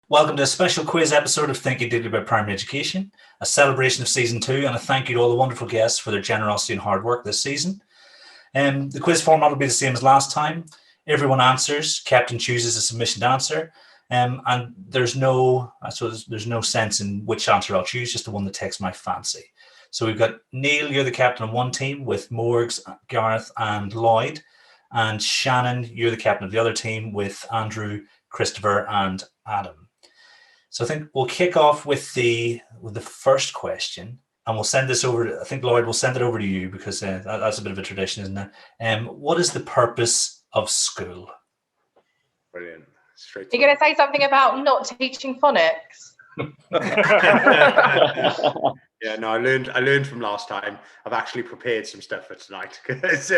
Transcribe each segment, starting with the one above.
Welcome to a special quiz episode of Thinking Deeply About Primary Education, a celebration of Season 2, and a thank you to all the wonderful guests for their generosity and hard work this season. The quiz format will be the same as last time. Everyone answers, captain chooses a submission to answer, and there's no sense in which answer I'll choose, just the one that takes my fancy. So we've got Neil, you're the captain on one team with Morgs, Gareth and Lloyd, and Shannon, you're the captain of the other team with Andrew, Christopher and Adam. So I think we'll kick off with the first question, and we'll send this over. I think Lloyd will send it over to you because that's a bit of a tradition, isn't it? What is the purpose of school? Brilliant. You're going to say something about not teaching phonics? Yeah, no, I learned from last time. I've actually prepared some stuff for tonight because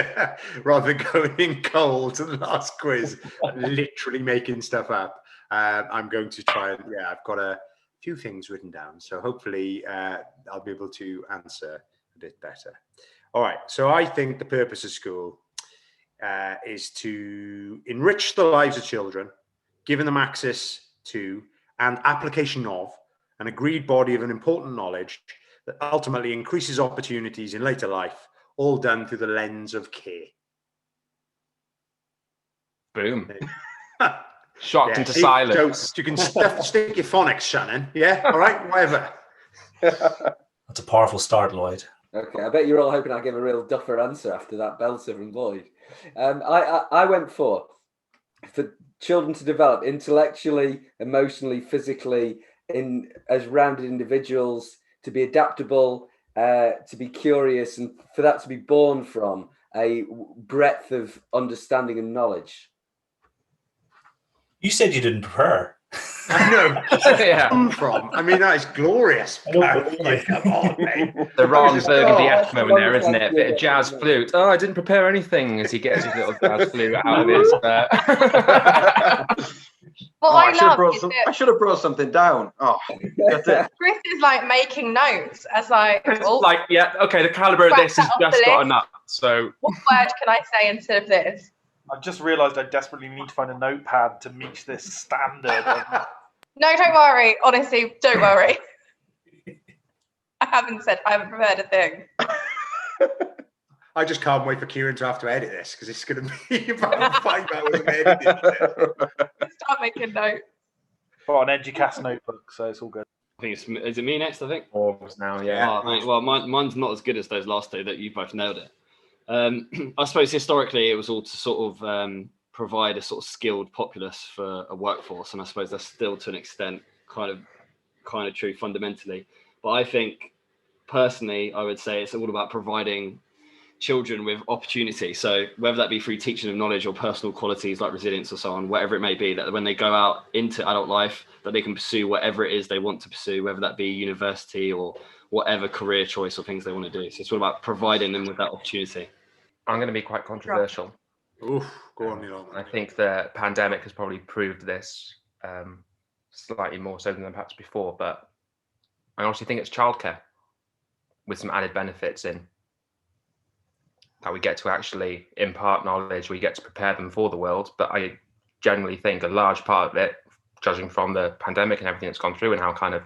rather than going in cold to the last quiz, literally making stuff up. I'm going to try and, I've got a few things written down. So hopefully I'll be able to answer a bit better. All right. So I think the purpose of school is to enrich the lives of children, giving them access to and application of an agreed body of an important knowledge that ultimately increases opportunities in later life, all done through the lens of care. Boom. Shocked into silence. So you can stick your phonics, Shannon. Yeah, all right, whatever. That's a powerful start, Lloyd. Okay, I bet you're all hoping I give a real duffer answer after that belter from Lloyd. I went for children to develop intellectually, emotionally, physically, as rounded individuals, to be adaptable, to be curious, and for that to be born from a breadth of understanding and knowledge. You said you didn't prepare. I know. Come from? I mean, that is glorious. Come on, mate. The Ron Burgundy moment there, isn't it? Bit of jazz flute. Oh, I didn't prepare anything as he gets his little jazz flute out of his. I should have brought something down. Oh, that's it. Chris is like making notes as the calibre of this has just got enough. So what word can I say instead of this? I just realised I desperately need to find a notepad to meet this standard. No, don't worry. Honestly, don't worry. I haven't prepared a thing. I just can't wait for Kieran to have to edit this because it's going to be about 5 hours of editing. Start making notes. Got an Educast notebook, so it's all good. I think is it me next? I think. Now, yeah. Oh, well, mine's not as good as those last two that you both nailed it. I suppose historically it was all to sort of provide a sort of skilled populace for a workforce, and I suppose that's still to an extent kind of true fundamentally. But I think personally, I would say it's all about providing children with opportunity. So whether that be through teaching them knowledge or personal qualities like resilience or so on, whatever it may be, that when they go out into adult life, that they can pursue whatever it is they want to pursue, whether that be university or whatever career choice or things they want to do. So it's all about providing them with that opportunity. I'm going to be quite controversial. Oof, go on, Neil. I think the pandemic has probably proved this slightly more so than perhaps before, but I honestly think it's childcare with some added benefits in that we get to actually impart knowledge, we get to prepare them for the world. But I generally think a large part of it, judging from the pandemic and everything that's gone through and how kind of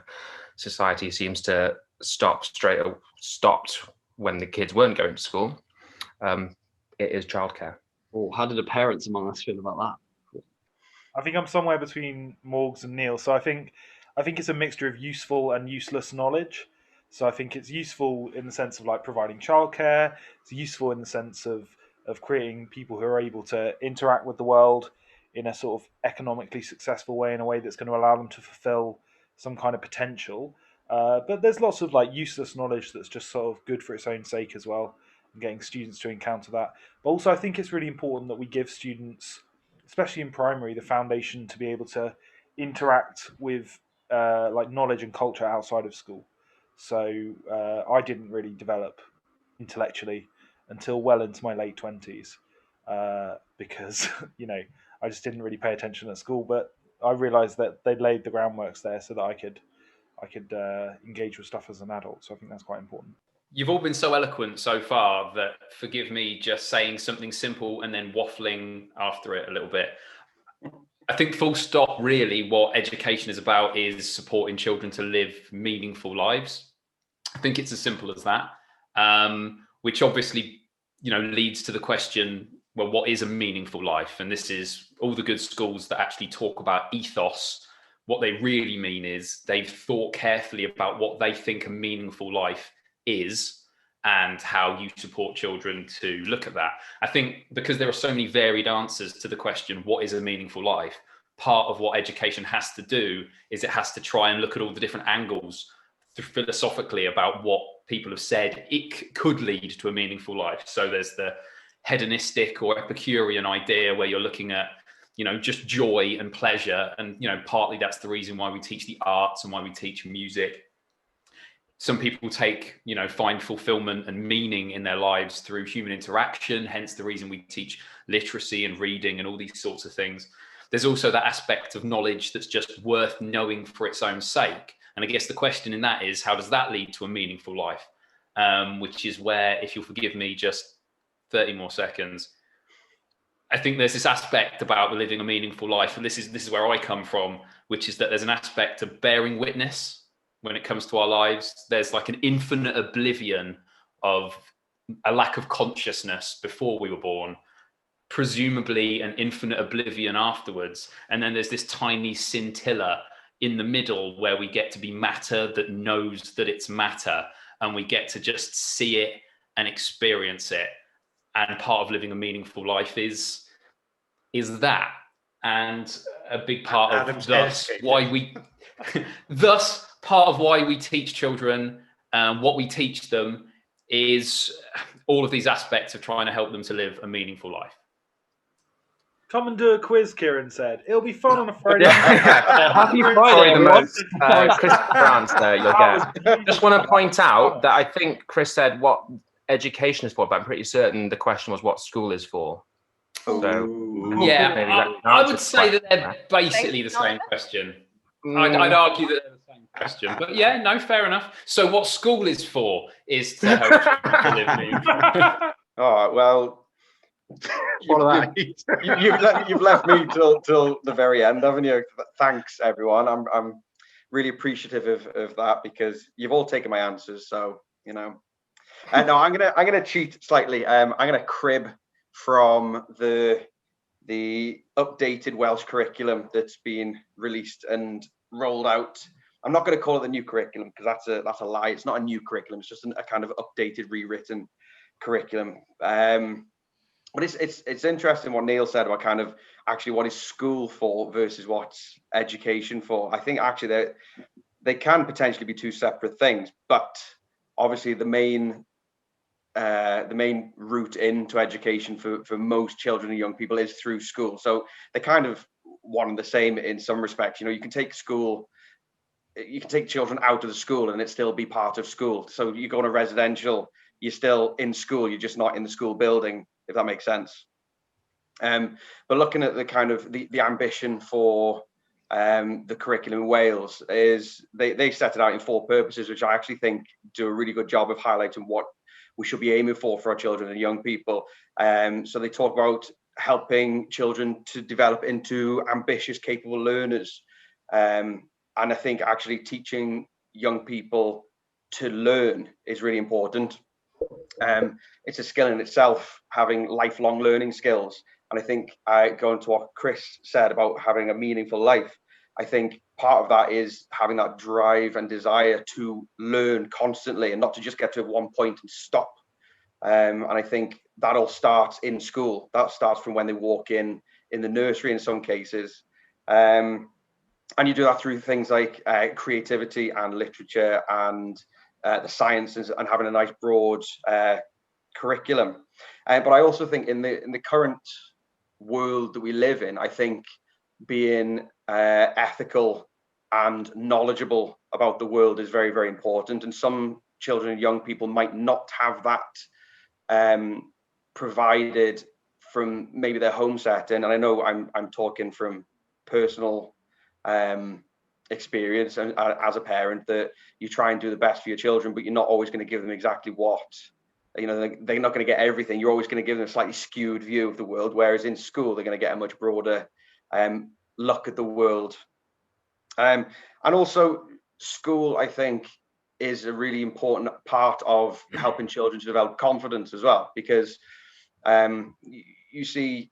society seems to stopped when the kids weren't going to school, it is childcare. Oh, how did the parents among us feel about that? I think I'm somewhere between Morgs and Neil. So I think it's a mixture of useful and useless knowledge. So I think it's useful in the sense of like providing childcare. It's useful in the sense of creating people who are able to interact with the world in a sort of economically successful way, in a way that's going to allow them to fulfill some kind of potential. But there's lots of like useless knowledge that's just sort of good for its own sake as well, and getting students to encounter that. But also I think it's really important that we give students, especially in primary, the foundation to be able to interact with like knowledge and culture outside of school. So I didn't really develop intellectually until well into my late 20s because, I just didn't really pay attention at school. But I realised that they'd laid the groundworks there so that I could engage with stuff as an adult. So I think that's quite important. You've all been so eloquent so far that forgive me just saying something simple and then waffling after it a little bit. I think full stop, really, what education is about is supporting children to live meaningful lives. I think it's as simple as that, which obviously, leads to the question, well, what is a meaningful life? And this is all the good schools that actually talk about ethos. What they really mean is they've thought carefully about what they think a meaningful life is and how you support children to look at that. I think because there are so many varied answers to the question, what is a meaningful life? Part of what education has to do is it has to try and look at all the different angles philosophically about what people have said it could lead to a meaningful life. So there's the hedonistic or Epicurean idea where you're looking at, just joy and pleasure. And, partly that's the reason why we teach the arts and why we teach music. Some people find fulfillment and meaning in their lives through human interaction, hence the reason we teach literacy and reading and all these sorts of things. There's also that aspect of knowledge that's just worth knowing for its own sake. And I guess the question in that is, how does that lead to a meaningful life? Which is where, if you'll forgive me just 30 more seconds, I think there's this aspect about living a meaningful life, and this is where I come from, which is that there's an aspect of bearing witness when it comes to our lives. There's like an infinite oblivion of a lack of consciousness before we were born, presumably an infinite oblivion afterwards. And then there's this tiny scintilla in the middle where we get to be matter that knows that it's matter, and we get to just see it and experience it. And part of living a meaningful life is that. And a big part of part of why we teach children, what we teach them is all of these aspects of trying to help them to live a meaningful life. Come and do a quiz, Kieran said. It'll be fun on a Friday. Happy Friday, the most crisp answer you'll get. Just want to point out that I think Chris said what education is for, but I'm pretty certain the question was what school is for. So, yeah, I would say that they're basically the same question. I'd argue that they're the same question, but yeah, no, fair enough. So what school is for is to help children to live meaningful. All right, well, you've left me till the very end, haven't you? Thanks, everyone. I'm really appreciative of that, because you've all taken my answers. So no, I'm gonna cheat slightly. I'm gonna crib from the updated Welsh curriculum that's been released and rolled out. I'm not going to call it the new curriculum, because that's a lie. It's not a new curriculum. It's just a kind of updated, rewritten curriculum. But it's interesting what Neil said about kind of actually what is school for versus what's education for. I think actually they can potentially be two separate things, but obviously the main route into education for most children and young people is through school. So they're kind of one and the same in some respects. You can take children out of the school and it still be part of school. So you go on a residential, you're still in school, you're just not in the school building, if that makes sense. But looking at the kind of the ambition for the curriculum in Wales is they set it out in 4 purposes, which I actually think do a really good job of highlighting what we should be aiming for our children and young people. So they talk about helping children to develop into ambitious, capable learners. And I think actually teaching young people to learn is really important. It's a skill in itself, having lifelong learning skills. And I think going to what Chris said about having a meaningful life, I think part of that is having that drive and desire to learn constantly and not to just get to one point and stop. And I think that all starts in school. That starts from when they walk in the nursery in some cases. And you do that through things like creativity and literature and the sciences, and having a nice broad curriculum. But I also think in the current world that we live in, I think being ethical and knowledgeable about the world is very, very important. And some children and young people might not have that provided from maybe their home setting. And I know I'm talking from personal experience and as a parent, that you try and do the best for your children, but you're not always going to give them exactly what, they're not going to get everything. You're always going to give them a slightly skewed view of the world, whereas in school they're going to get a much broader look at the world. And also school, I think, is a really important part of helping children to develop confidence as well, because you see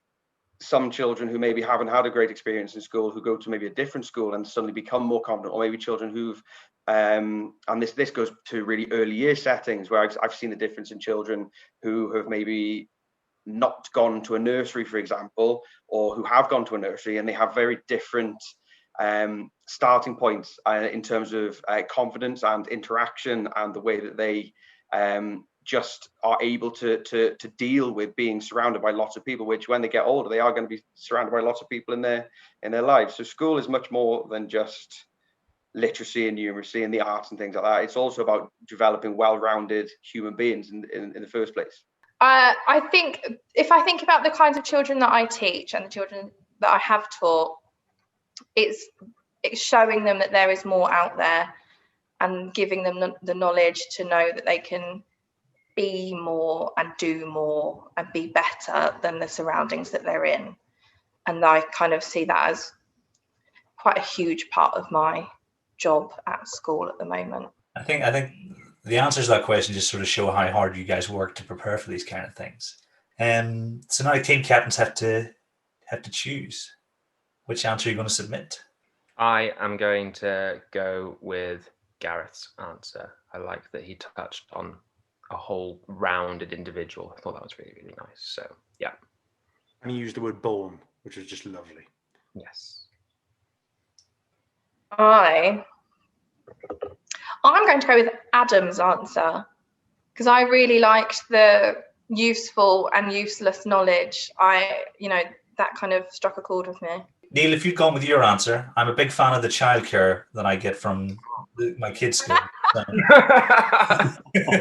some children who maybe haven't had a great experience in school, who go to maybe a different school and suddenly become more confident, or maybe children who've and this goes to really early year settings where I've seen the difference in children who have maybe not gone to a nursery, for example, or who have gone to a nursery, and they have very different starting points in terms of confidence and interaction, and the way that they just are able to deal with being surrounded by lots of people, which when they get older, they are going to be surrounded by lots of people in their lives. So school is much more than just literacy and numeracy and the arts and things like that. It's also about developing well-rounded human beings in the first place. I think if I think about the kinds of children that I teach and the children that I have taught, it's showing them that there is more out there and giving them the knowledge to know that they can be more and do more and be better than the surroundings that they're in. And I kind of see that as quite a huge part of my job at school at the moment. I think the answers to that question just sort of show how hard you guys work to prepare for these kind of things. So now team captains have to choose which answer you're going to submit. I am going to go with Gareth's answer. I like that he touched on a whole rounded individual. I thought that was really, really nice. So yeah. And he used the word born, which was just lovely. Yes. I'm going to go with Adam's answer, because I really liked the useful and useless knowledge. That kind of struck a chord with me. Neil, if you'd gone with your answer, I'm a big fan of the childcare that I get from my kids' school. So.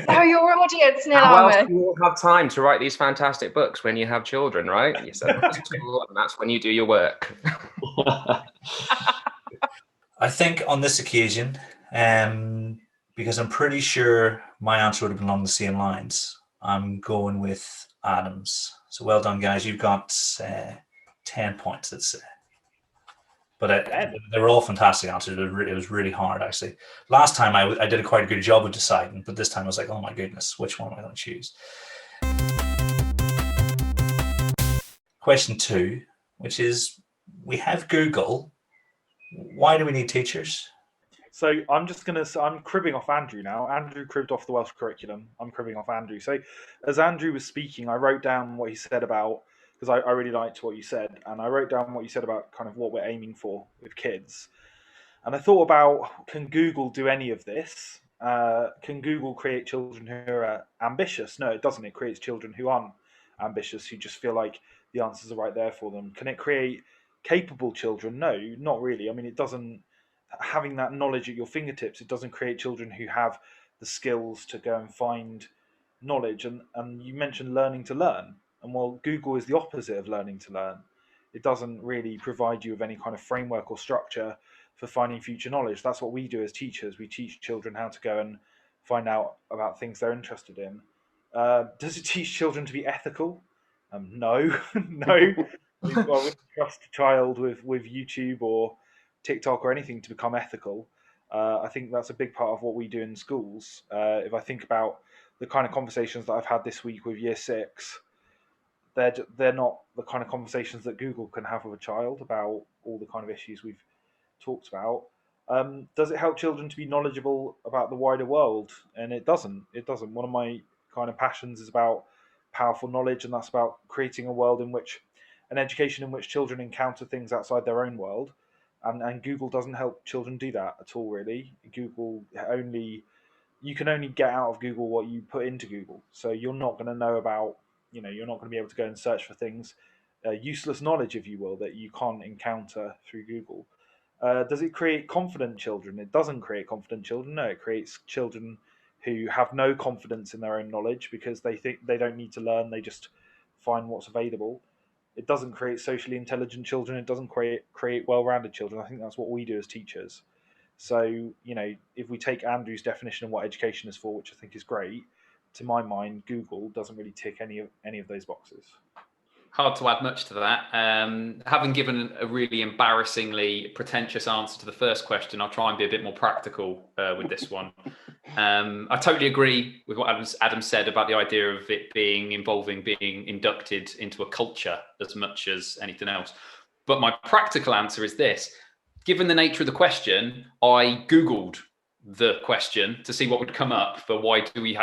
Oh, your audience, Neil. How else do you have time to write these fantastic books when you have children, right? You send them to school, and that's when you do your work. I think on this occasion, because I'm pretty sure my answer would have been along the same lines, I'm going with Adams. So well done, guys. You've got 10 points, let's say. But they were all fantastic answers. It was really hard, actually. Last time I did quite a good job of deciding, but this time I was like, oh my goodness, which one am I going to choose? Question 2, which is, we have Google. Why do we need teachers? So I'm cribbing off Andrew now. Andrew cribbed off the Welsh curriculum. I'm cribbing off Andrew. So as Andrew was speaking, I wrote down what he said about, because I really liked what you said, and I wrote down what you said about kind of what we're aiming for with kids. And I thought about, can Google do any of this? Can Google create children who are ambitious? No, it doesn't. It creates children who aren't ambitious, who just feel like the answers are right there for them. Can it create capable children? No, not really. I mean, it doesn't. Having that knowledge at your fingertips, it doesn't create children who have the skills to go and find knowledge. And you mentioned learning to learn. And while Google is the opposite of learning to learn, it doesn't really provide you with any kind of framework or structure for finding future knowledge. That's what we do as teachers. We teach children how to go and find out about things they're interested in. Does it teach children to be ethical? No, no. We wouldn't trust a child with YouTube or TikTok or anything to become ethical. I think that's a big part of what we do in schools. If I think about the kind of conversations that I've had this week with Year 6, they're not the kind of conversations that Google can have with a child about all the kind of issues we've talked about. Does it help children to be knowledgeable about the wider world? And it doesn't. It doesn't. One of my kind of passions is about powerful knowledge, and that's about creating a world in which, an education in which children encounter things outside their own world. And Google doesn't help children do that at all, really. You can only get out of Google what you put into Google. So you're not going to know about, you're not going to be able to go and search for things, useless knowledge, if you will, that you can't encounter through Google. Does it create confident children? It doesn't create confident children. No, it creates children who have no confidence in their own knowledge because they think they don't need to learn. They just find what's available. It doesn't create socially intelligent children. It doesn't create well-rounded children. I think that's what we do as teachers. So, if we take Andrew's definition of what education is for, which I think is great, to my mind, Google doesn't really tick any of those boxes. Hard to add much to that. Having given a really embarrassingly pretentious answer to the first question, I'll try and be a bit more practical with this one. I totally agree with what Adam said about the idea of it being inducted into a culture as much as anything else. But my practical answer is this. Given the nature of the question, I Googled the question to see what would come up for why do we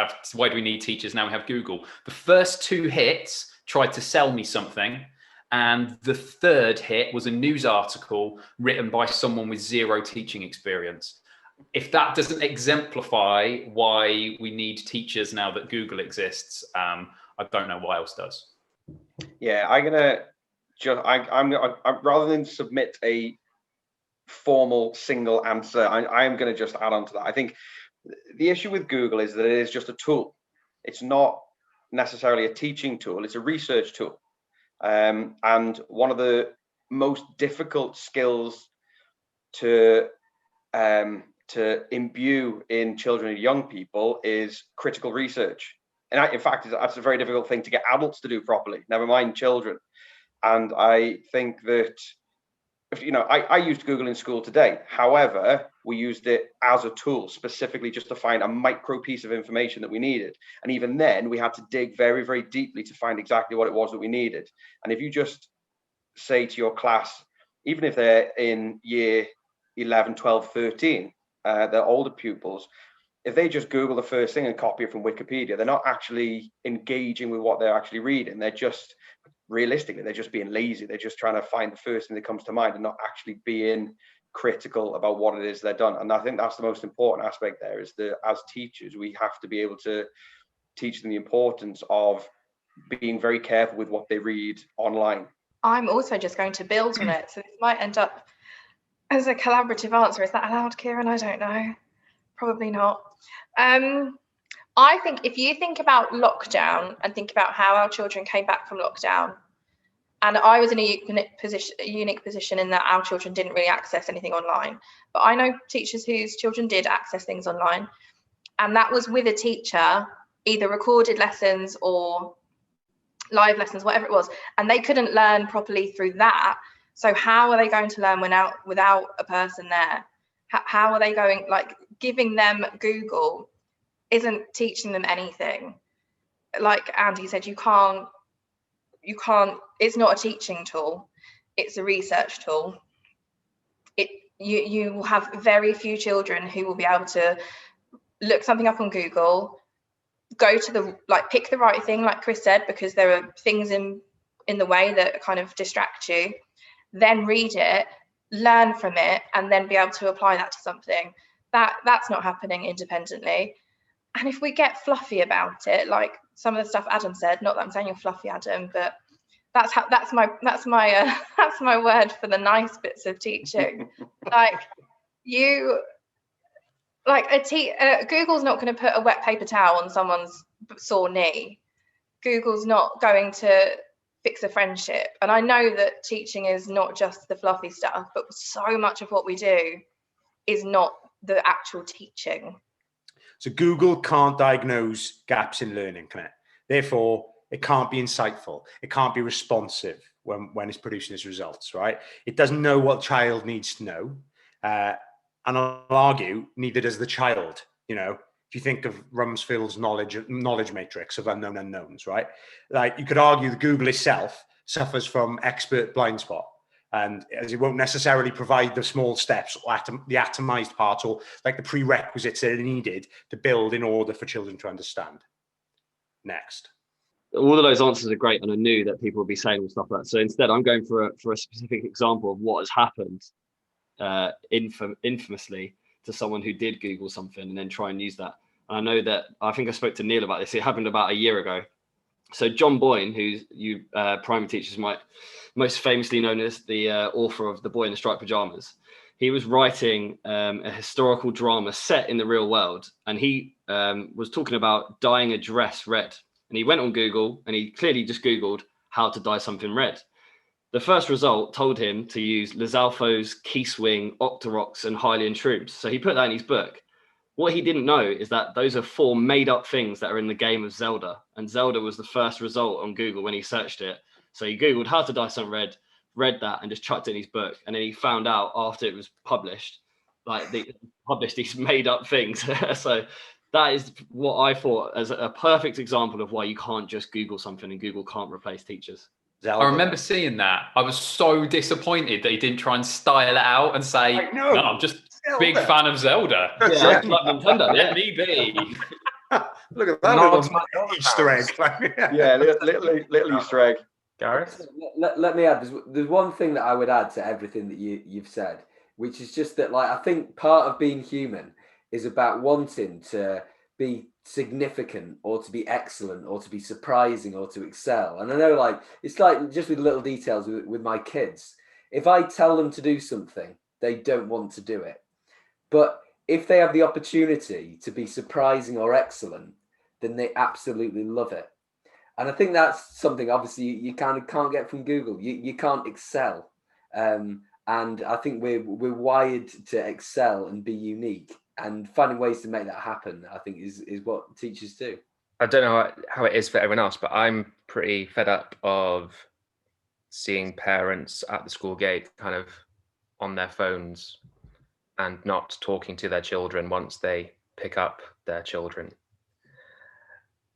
need teachers now we have Google. The first two hits tried to sell me something, and the third hit was a news article written by someone with zero teaching experience. If that doesn't exemplify why we need teachers now that Google exists, I don't know what else does. Yeah, I'm rather than submit a formal single answer, I am going to just add on to that. I think the issue with Google is that it is just a tool. It's not necessarily a teaching tool, it's a research tool. And one of the most difficult skills to imbue in children and young people is critical research. And in fact, that's a very difficult thing to get adults to do properly, never mind children. And I think that, I used Google in school today. However, we used it as a tool specifically just to find a micro piece of information that we needed. And even then, we had to dig very, very deeply to find exactly what it was that we needed. And if you just say to your class, even if they're in year 11, 12, 13, they're older pupils, if they just Google the first thing and copy it from Wikipedia, they're not actually engaging with what they're actually reading. They're just, realistically, they're just being lazy. They're just trying to find the first thing that comes to mind and not actually being critical about what it is they're done. And I think that's the most important aspect there, is that as teachers, we have to be able to teach them the importance of being very careful with what they read online. I'm also just going to build on it. So this might end up as a collaborative answer. Is that allowed, Kieran? I don't know. Probably not. I think if you think about lockdown and think about how our children came back from lockdown, and I was in a unique position in that our children didn't really access anything online, but I know teachers whose children did access things online, and that was with a teacher, either recorded lessons or live lessons, whatever it was, and they couldn't learn properly through that. So how are they going to learn without a person there? How are they going, giving them Google isn't teaching them anything. Like Andy said, you can't, it's not a teaching tool, it's a research tool. You will have very few children who will be able to look something up on Google, go to pick the right thing, like Chris said, because there are things in the way that kind of distract you, then read it, learn from it, and then be able to apply that to something. That's not happening independently. And if we get fluffy about it, like some of the stuff Adam said, not that I'm saying you're fluffy, Adam, but that's my word for the nice bits of teaching. Google's not going to put a wet paper towel on someone's sore knee. Google's not going to fix a friendship. And I know that teaching is not just the fluffy stuff, but so much of what we do is not the actual teaching. So Google can't diagnose gaps in learning, can it? Therefore, it can't be insightful. It can't be responsive when it's producing its results, right? It doesn't know what the child needs to know. And I'll argue, neither does the child. If you think of Rumsfeld's knowledge matrix of unknown unknowns, right? You could argue that Google itself suffers from expert blind spot. And as it won't necessarily provide the small steps or the atomized parts or the prerequisites that are needed to build in order for children to understand. Next. All of those answers are great, and I knew that people would be saying all stuff like that. So instead, I'm going for a specific example of what has happened infamously to someone who did Google something and then try and use that. And I know that, I think I spoke to Neil about this. It happened about a year ago. So John Boyne, who you primary teachers might most famously known as the author of The Boy in the Striped Pajamas, he was writing a historical drama set in the real world, and he was talking about dyeing a dress red. And he went on Google and he clearly just Googled how to dye something red. The first result told him to use Lizalfo's Keyswing, Octoroks, and Hylian shrooms. So he put that in his book. What he didn't know is that those are 4 made up things that are in the game of Zelda. And Zelda was the first result on Google when he searched it. So he Googled how to dissect red, read that and just chucked it in his book. And then he found out after it was published, like they published these made up things. So that is what I thought as a perfect example of why you can't just Google something and Google can't replace teachers. I remember seeing that. I was so disappointed that he didn't try and style it out and say, no, I'm just a big fan of Zelda. Yeah, like Nintendo, let me be. Look at that little Easter egg. Yeah, little Easter egg. Gareth? Let me add, there's one thing that I would add to everything that you've said, which is just that, like, I think part of being human is about wanting to be significant or to be excellent or to be surprising or to excel. And I know, like, it's like just with little details with my kids. If I tell them to do something, they don't want to do it. But if they have the opportunity to be surprising or excellent, then they absolutely love it. And I think that's something, obviously, you kind of can't get from Google. You can't excel. And I think we're wired to excel and be unique. And finding ways to make that happen, I think, is what teachers do. I don't know how it is for everyone else, but I'm pretty fed up of seeing parents at the school gate kind of on their phones and not talking to their children once they pick up their children.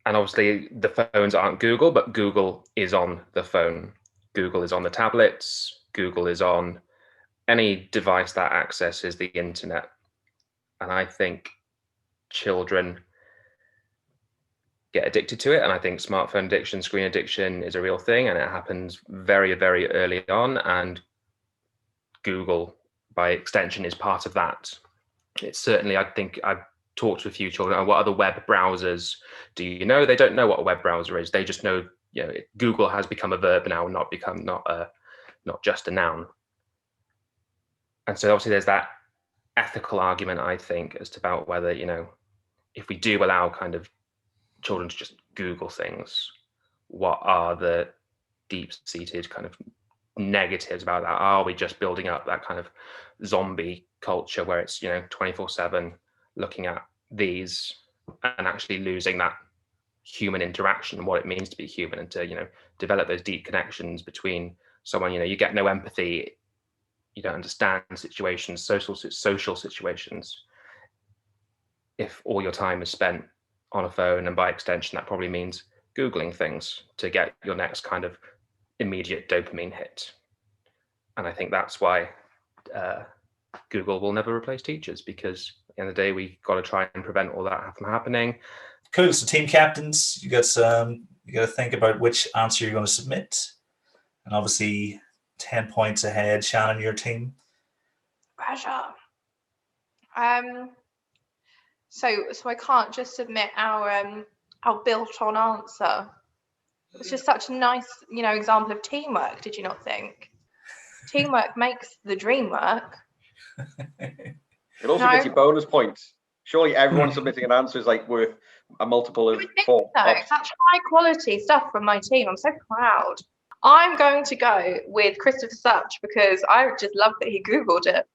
And obviously the phones aren't Google, but Google is on the phone. Google is on the tablets. Google is on any device that accesses the internet. And I think children get addicted to it. And I think smartphone addiction, screen addiction is a real thing. And it happens very, very early on. And Google, by extension, is part of that. It's certainly, I think I've talked to a few children, what other web browsers do you know? They don't know what a web browser is. They just know, Google has become a verb now, not just a noun. And so obviously there's that ethical argument, I think, as to about whether, if we do allow kind of children to just Google things, what are the deep-seated kind of negatives about that? Are we just building up that kind of zombie culture where it's 24/7 looking at these and actually losing that human interaction and what it means to be human, and to develop those deep connections between someone? You get no empathy, you don't understand situations, social situations, if all your time is spent on a phone, and by extension that probably means Googling things to get your next kind of immediate dopamine hit. And I think that's why Google will never replace teachers, because at the end of the day, we've got to try and prevent all that from happening. Cool. So team captains, you got to think about which answer you're going to submit. And obviously 10 points ahead. Shannon, your team. Pressure. So I can't just submit our built-on answer. It's just such a nice, example of teamwork. Did you not think? Teamwork makes the dream work. It also gets you bonus points. Surely everyone submitting an answer is worth a multiple of 4. So such high quality stuff from my team. I'm so proud. I'm going to go with Christopher Such because I just love that he Googled it.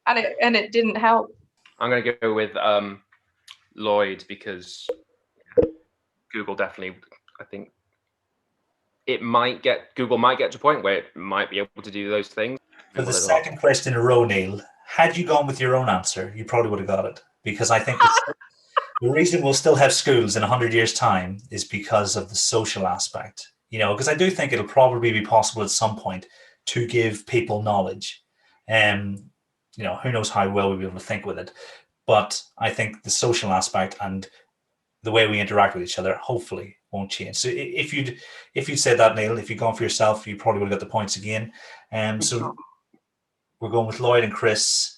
and it didn't help. I'm going to go with Lloyd, because Google definitely, I think Google might get to a point where it might be able to do those things. For the second question in a row, Neil, had you gone with your own answer, you probably would have got it, because I think the reason we'll still have schools in 100 years' time is because of the social aspect. Because I do think it'll probably be possible at some point to give people knowledge. Who knows how well we'll be able to think with it. But I think the social aspect and the way we interact with each other hopefully won't change. So if you'd said that, Neil, if you'd gone for yourself, you probably would have got the points again. So we're going with Lloyd and Chris.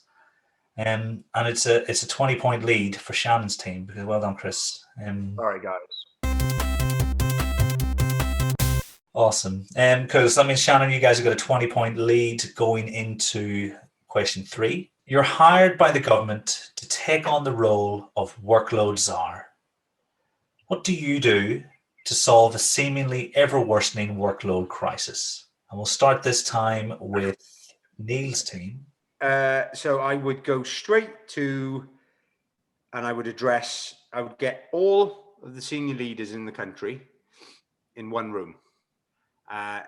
And it's a 20-point lead for Shannon's team. Well done, Chris. Sorry, guys. Awesome. Because that means, Shannon, you guys have got a 20-point lead going into question 3. You're hired by the government to take on the role of workload czar. What do you do to solve a seemingly ever-worsening workload crisis? And we'll start this time with Neil's team. So I would go straight to, and I would get all of the senior leaders in the country in one room,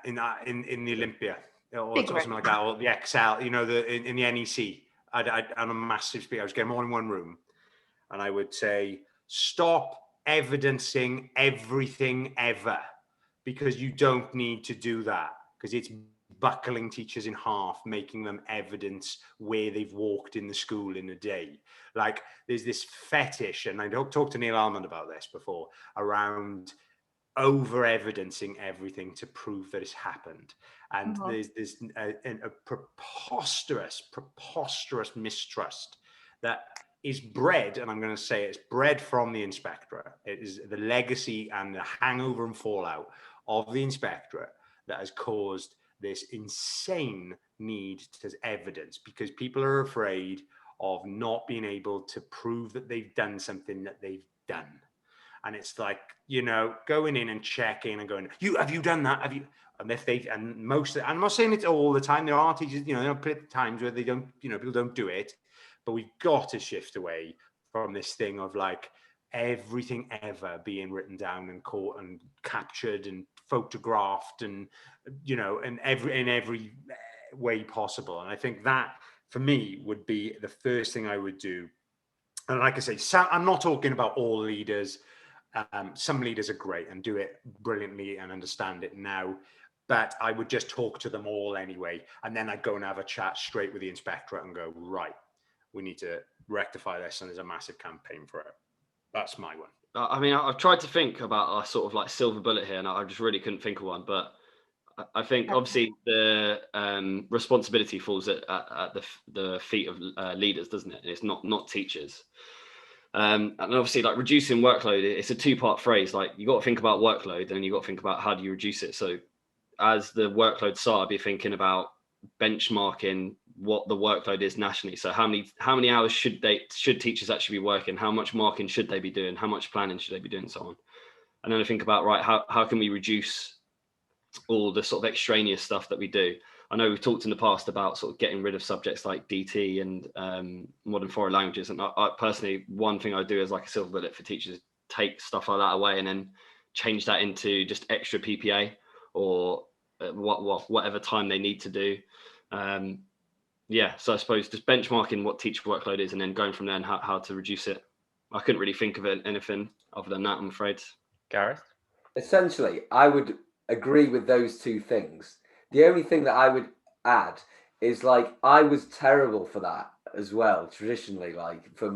in the Olympia or Big something like that, or the XL, you know, in the NEC. On a massive speaker, I was getting them all in one room, and I would say, stop evidencing everything ever, because you don't need to do that, because it's buckling teachers in half, making them evidence where they've walked in the school in a day. Like, there's this fetish, and I talked to Neil Almond about this before, around over evidencing everything to prove that it's happened. And there's a preposterous mistrust that is bred, and I'm going to say it's bred from the inspectorate. It is the legacy and the hangover and fallout of the inspectorate that has caused this insane need to evidence, because people are afraid of not being able to prove that they've done something that they've done. And it's like, you know, going in and checking and going, have you done that? Have you? And if they, and most, I'm not saying it's all the time. There are teachers, you know, there are times where they don't, you know, people don't do it, but we've got to shift away from this thing of like everything ever being written down and caught and captured and photographed and, you know, in every way possible. And I think that for me would be the first thing I would do. And like I say, I'm not talking about all leaders. Some leaders are great and do it brilliantly and understand it now, but I would just talk to them all anyway. And then I'd go and have a chat straight with the inspectorate and go, right, we need to rectify this. And there's a massive campaign for it. That's my one. I mean, I've tried to think about a sort of like silver bullet here, and I just really couldn't think of one. But I think obviously the responsibility falls at the feet of leaders, doesn't it? It's not teachers. And obviously, like reducing workload, it's a two-part phrase. Like you got to think about workload, and you got to think about how do you reduce it. So, as the workload start, I'd be thinking about benchmarking what the workload is nationally. So, how many hours should teachers actually be working? How much marking should they be doing? How much planning should they be doing? So on. And then I think about how can we reduce all the sort of extraneous stuff that we do. I know we've talked in the past about sort of getting rid of subjects like DT and modern foreign languages. And I personally, one thing I do as like a silver bullet for teachers, take stuff like that away and then change that into just extra PPA or whatever time they need to do. So I suppose just benchmarking what teacher workload is and then going from there and how to reduce it. I couldn't really think of anything other than that, I'm afraid. Gareth? Essentially, I would agree with those two things. The only thing that I would add is like I was terrible for that as well, traditionally, like for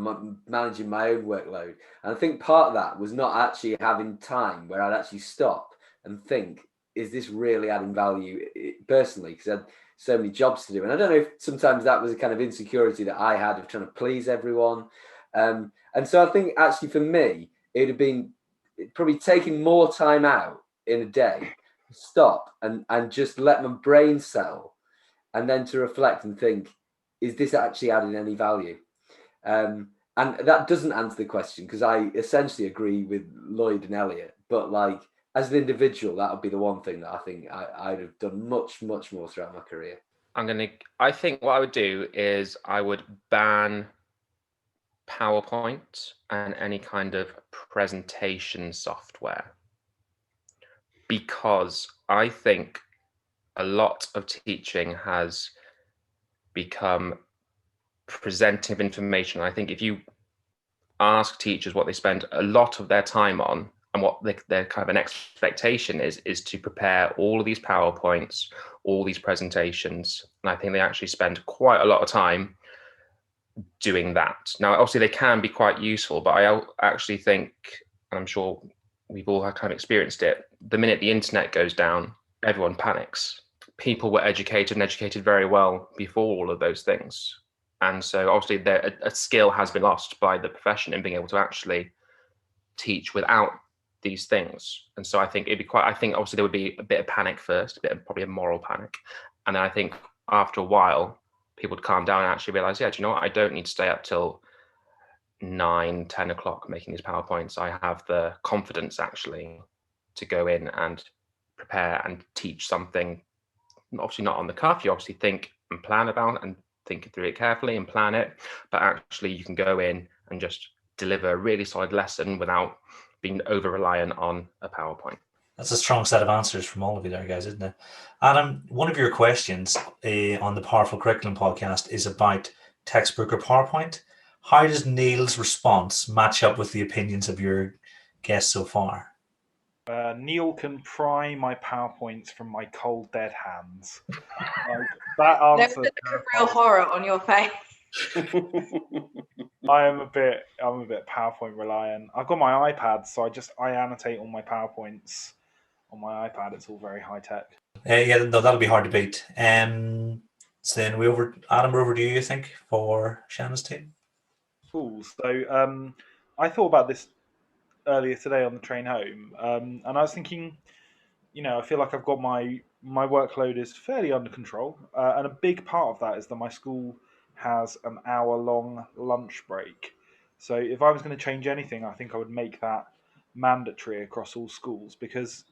managing my own workload. And I think part of that was not actually having time where I'd actually stop and think, is this really adding value personally? Because I had so many jobs to do. And I don't know if sometimes that was a kind of insecurity that I had of trying to please everyone. And so I think actually for me, it would have been probably taking more time out in a day, stop and just let my brain settle, and then to reflect and think, is this actually adding any value? And that doesn't answer the question, because I essentially agree with Lloyd and Elliot, but like as an individual, that would be the one thing that I think I'd have done much more throughout my career. I think what I would do is I would ban PowerPoint and any kind of presentation software, because I think a lot of teaching has become presenting of information. I think if you ask teachers what they spend a lot of their time on and what their kind of an expectation is to prepare all of these PowerPoints, all these presentations. And I think they actually spend quite a lot of time doing that. Now, obviously they can be quite useful, but I actually think, and I'm sure we've all kind of experienced it, the minute the internet goes down, everyone panics. People were educated and educated very well before all of those things. And so obviously a skill has been lost by the profession in being able to actually teach without these things. And so I think I think obviously there would be a bit of panic first, probably a moral panic. And then I think after a while, people would calm down and actually realize, yeah, do you know what? I don't need to stay up till 9, 10 o'clock making these PowerPoints. I have the confidence actually to go in and prepare and teach something, obviously not on the cuff. You obviously think and plan about and think through it carefully and plan it, but actually you can go in and just deliver a really solid lesson without being over reliant on a PowerPoint. That's a strong set of answers from all of you there, guys, isn't it? Adam, one of your questions on the Powerful Curriculum podcast is about textbook or PowerPoint. How does Neil's response match up with the opinions of your guests so far? Neil can pry my PowerPoints from my cold, dead hands. Like, that answer. There's a look of real horror on your face. I'm a bit PowerPoint reliant. I've got my iPad, so I annotate all my PowerPoints on my iPad. It's all very high tech. Yeah, no, that'll be hard to beat. So then Adam, we're over to you, I think, for Shannon's team. Cool. So I thought about this earlier today on the train home, and I was thinking, I feel like I've got my workload is fairly under control, and a big part of that is that my school has an hour-long lunch break. So if I was going to change anything, I think I would make that mandatory across all schools, because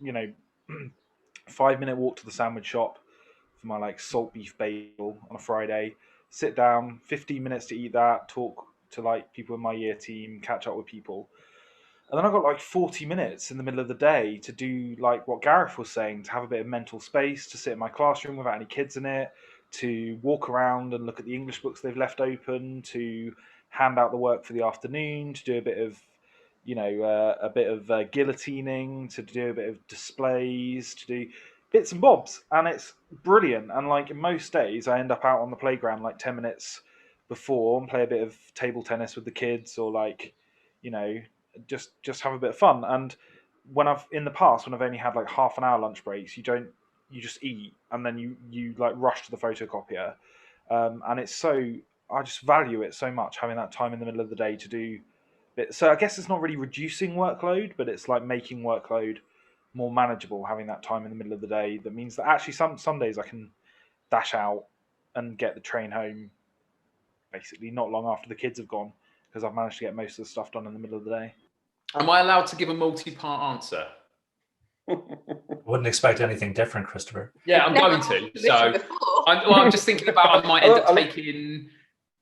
5-minute walk to the sandwich shop for my like salt beef bagel on a Friday, sit down, 15 minutes to eat that, talk to like people in my year team, catch up with people. And then I've got like 40 minutes in the middle of the day to do like what Gareth was saying, to have a bit of mental space, to sit in my classroom without any kids in it, to walk around and look at the English books they've left open, to hand out the work for the afternoon, to do a bit of, guillotining, to do a bit of displays, to do bits and bobs. And it's brilliant. And like most days, I end up out on the playground like 10 minutes before and play a bit of table tennis with the kids, or like, just have a bit of fun. And when I've only had like half an hour lunch breaks, you just eat, and then you like rush to the photocopier, and I just value it so much, having that time in the middle of the day to do it. So I guess it's not really reducing workload, but it's like making workload more manageable, having that time in the middle of the day. That means that actually some days I can dash out and get the train home basically not long after the kids have gone, because I've managed to get most of the stuff done in the middle of the day. Am I allowed to give a multi-part answer? Wouldn't expect anything different, Christopher. Yeah, I'm going to. So I'm just thinking about I might end up taking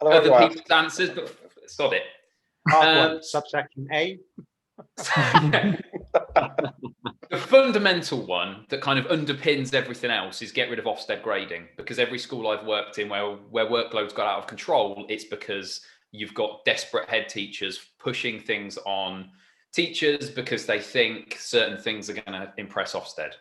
other people's answers, but sod it. Subsection A. The fundamental one that kind of underpins everything else is get rid of Ofsted grading, because every school I've worked in where workloads got out of control, it's because you've got desperate head teachers pushing things on teachers because they think certain things are going to impress Ofsted.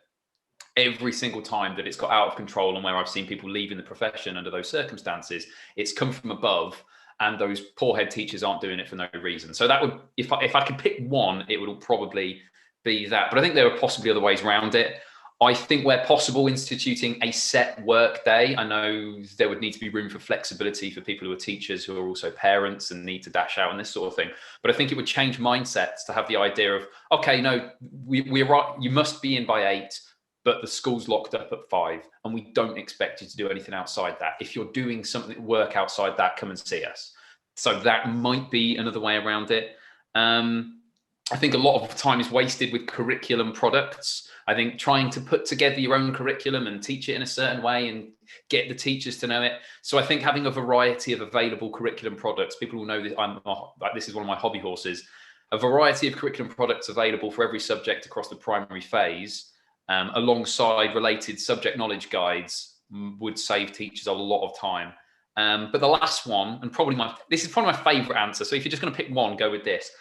Every single time that it's got out of control, and where I've seen people leaving the profession under those circumstances, it's come from above, and those poor head teachers aren't doing it for no reason. So that would, if I could pick one, it would probably be that. But I think there are possibly other ways around it. I think where possible, instituting a set work day. I know there would need to be room for flexibility for people who are teachers, who are also parents and need to dash out and this sort of thing. But I think it would change mindsets to have the idea of, okay, no, you must be in by 8, but the school's locked up at 5, and we don't expect you to do anything outside that. If you're doing something work outside that, come and see us. So that might be another way around it. I think a lot of time is wasted with curriculum products. I think trying to put together your own curriculum and teach it in a certain way and get the teachers to know it. So I think having a variety of available curriculum products, people will know that this is one of my hobby horses, a variety of curriculum products available for every subject across the primary phase, alongside related subject knowledge guides, would save teachers a lot of time. But the last one, and this is probably my favorite answer. So if you're just going to pick one, go with this.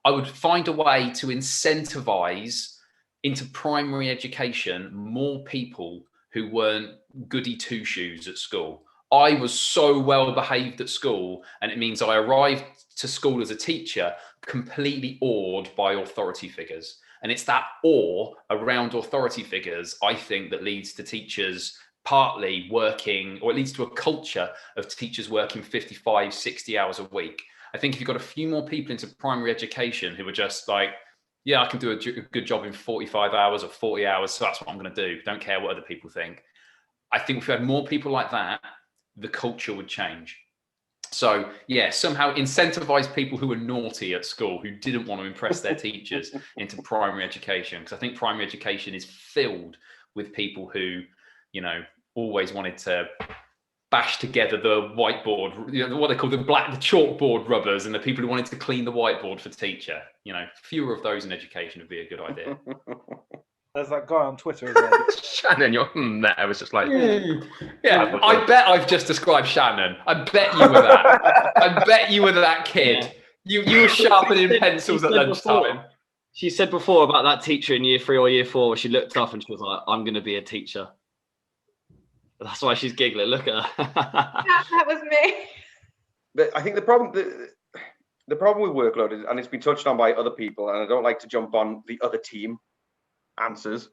I would find a way to incentivize into primary education more people who weren't goody two-shoes at school. I was so well behaved at school, and it means I arrived to school as a teacher completely awed by authority figures. And it's that awe around authority figures, I think, that leads to teachers partly working, or it leads to a culture of teachers working 55, 60 hours a week. I think if you've got a few more people into primary education who are just like, yeah, I can do a good job in 45 hours or 40 hours, so that's what I'm going to do. Don't care what other people think. I think if we had more people like that, the culture would change. So yeah, somehow incentivize people who were naughty at school, who didn't want to impress their teachers, into primary education. Because I think primary education is filled with people who, always wanted to bash together the whiteboard, what they call the chalkboard rubbers, and the people who wanted to clean the whiteboard for teacher. Fewer of those in education would be a good idea. There's that guy on Twitter as well. Shannon, you're there. I was just like, Yeah, I bet I've just described Shannon. I bet you were that. I bet you were that kid. You were sharpening pencils at lunchtime. She said before about that teacher in year 3 or year 4. She looked up and she was like, "I'm going to be a teacher." That's why she's giggling. Look at her. That was me. But I think the problem with workload is, and it's been touched on by other people, and I don't like to jump on the other team answers,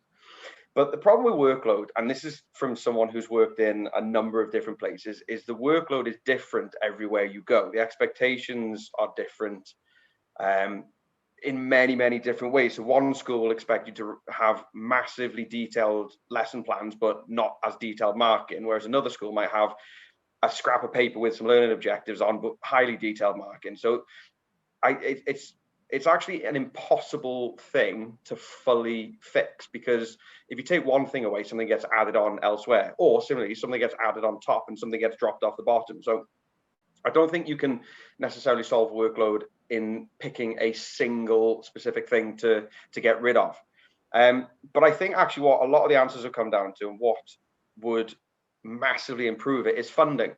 but the problem with workload, and this is from someone who's worked in a number of different places, is the workload is different everywhere you go. The expectations are different in many different ways. So one school will expect you to have massively detailed lesson plans, but not as detailed marking, whereas another school might have a scrap of paper with some learning objectives on, but highly detailed marking. So it's actually an impossible thing to fully fix, because if you take one thing away, something gets added on elsewhere, or similarly, something gets added on top and something gets dropped off the bottom. So I don't think you can necessarily solve workload in picking a single specific thing to get rid of. But I think actually what a lot of the answers have come down to, and what would massively improve it, is funding.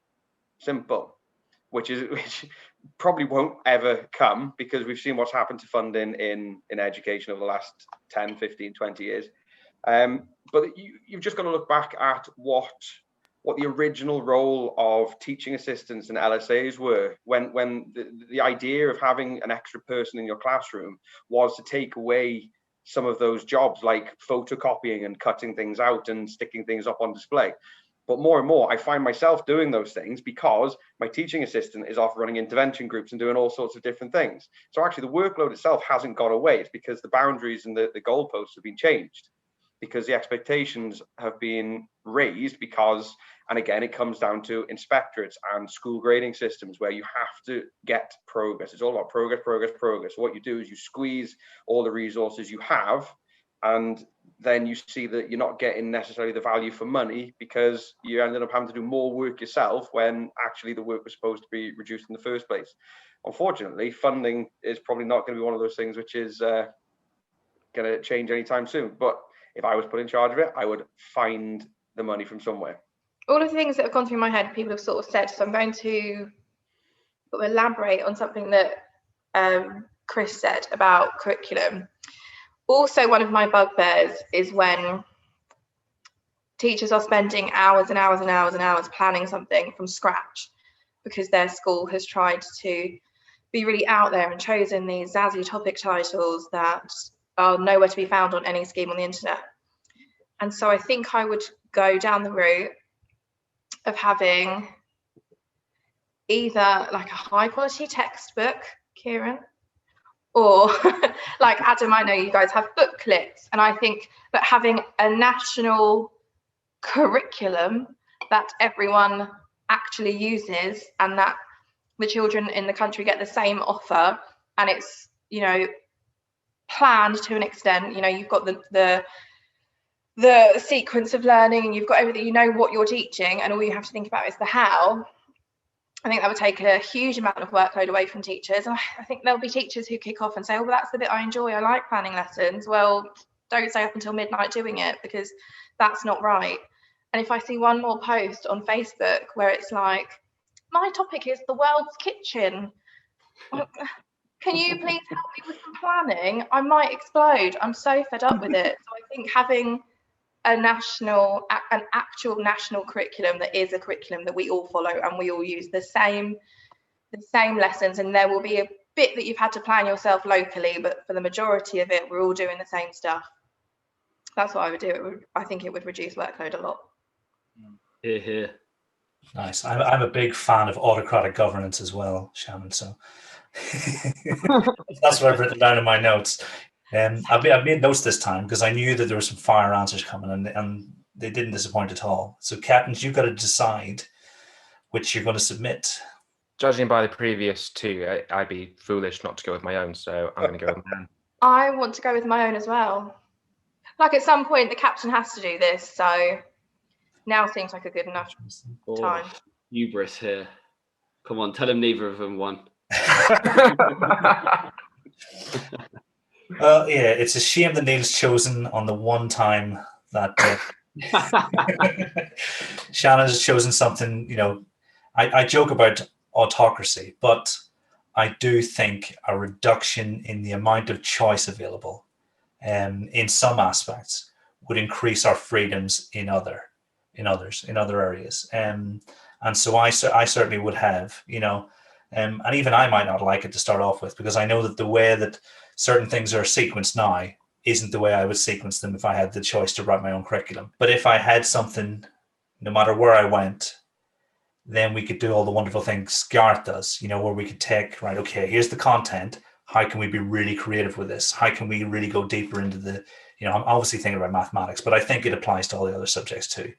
Simple. Which probably won't ever come, because we've seen what's happened to funding in education over the last 10, 15, 20 years. But you've just got to look back at what the original role of teaching assistants and LSAs were when the idea of having an extra person in your classroom was to take away some of those jobs, like photocopying and cutting things out and sticking things up on display. But more and more, I find myself doing those things because my teaching assistant is off running intervention groups and doing all sorts of different things. So actually the workload itself hasn't gone away. It's because the boundaries and the goalposts have been changed, because the expectations have been raised, because, and again, it comes down to inspectorates and school grading systems where you have to get progress. It's all about progress. So what you do is you squeeze all the resources you have, and then you see that you're not getting necessarily the value for money, because you ended up having to do more work yourself when actually the work was supposed to be reduced in the first place. Unfortunately, funding is probably not going to be one of those things which is going to change anytime soon. But if I was put in charge of it, I would find the money from somewhere. All of the things that have gone through my head, people have sort of said, so I'm going to sort of elaborate on something that Chris said about curriculum. Also, one of my bugbears is when teachers are spending hours and hours and hours and hours planning something from scratch because their school has tried to be really out there and chosen these zazzy topic titles that are nowhere to be found on any scheme on the internet. And so I think I would go down the route of having either like a high quality textbook, Kieran, or like Adam, I know you guys have booklets, and I think that having a national curriculum that everyone actually uses, and that the children in the country get the same offer, and it's, you know, planned to an extent. You know, you've got the sequence of learning, and you've got everything, you know what you're teaching, and all you have to think about is the how. I think that would take a huge amount of workload away from teachers. And I think there'll be teachers who kick off and say, oh, well, that's the bit I enjoy. I like planning lessons. Well, don't stay up until midnight doing it, because that's not right. And if I see one more post on Facebook where it's like, my topic is the world's kitchen, can you please help me with some planning? I might explode. I'm so fed up with it. So I think having an actual national curriculum that is a curriculum that we all follow and we all use the same lessons, and there will be a bit that you've had to plan yourself locally, but for the majority of it we're all doing the same stuff. That's what I would do. I think it would reduce workload a lot. Here. Nice. I'm a big fan of autocratic governance as well, Shannon, so that's what I've written down in my notes. I've made notes this time because I knew that there were some fire answers coming, and they didn't disappoint at all. So, captains, you've got to decide which you're going to submit. Judging by the previous two, I'd be foolish not to go with my own, so I'm going to go with mine. I want to go with my own as well. Like, at some point, the captain has to do this, so now seems like a good enough time. Hubris here. Come on, tell him neither of them won. Well, yeah, it's a shame that Neil's chosen on the one time that Shannon has chosen something. I joke about autocracy, but I do think a reduction in the amount of choice available, in some aspects, would increase our freedoms in other areas. And so I certainly would have, and even I might not like it to start off with, because I know that the way that certain things are sequenced now isn't the way I would sequence them if I had the choice to write my own curriculum. But if I had something, no matter where I went, then we could do all the wonderful things Gareth does, where we could take, right, okay, here's the content. How can we be really creative with this? How can we really go deeper into I'm obviously thinking about mathematics, but I think it applies to all the other subjects too.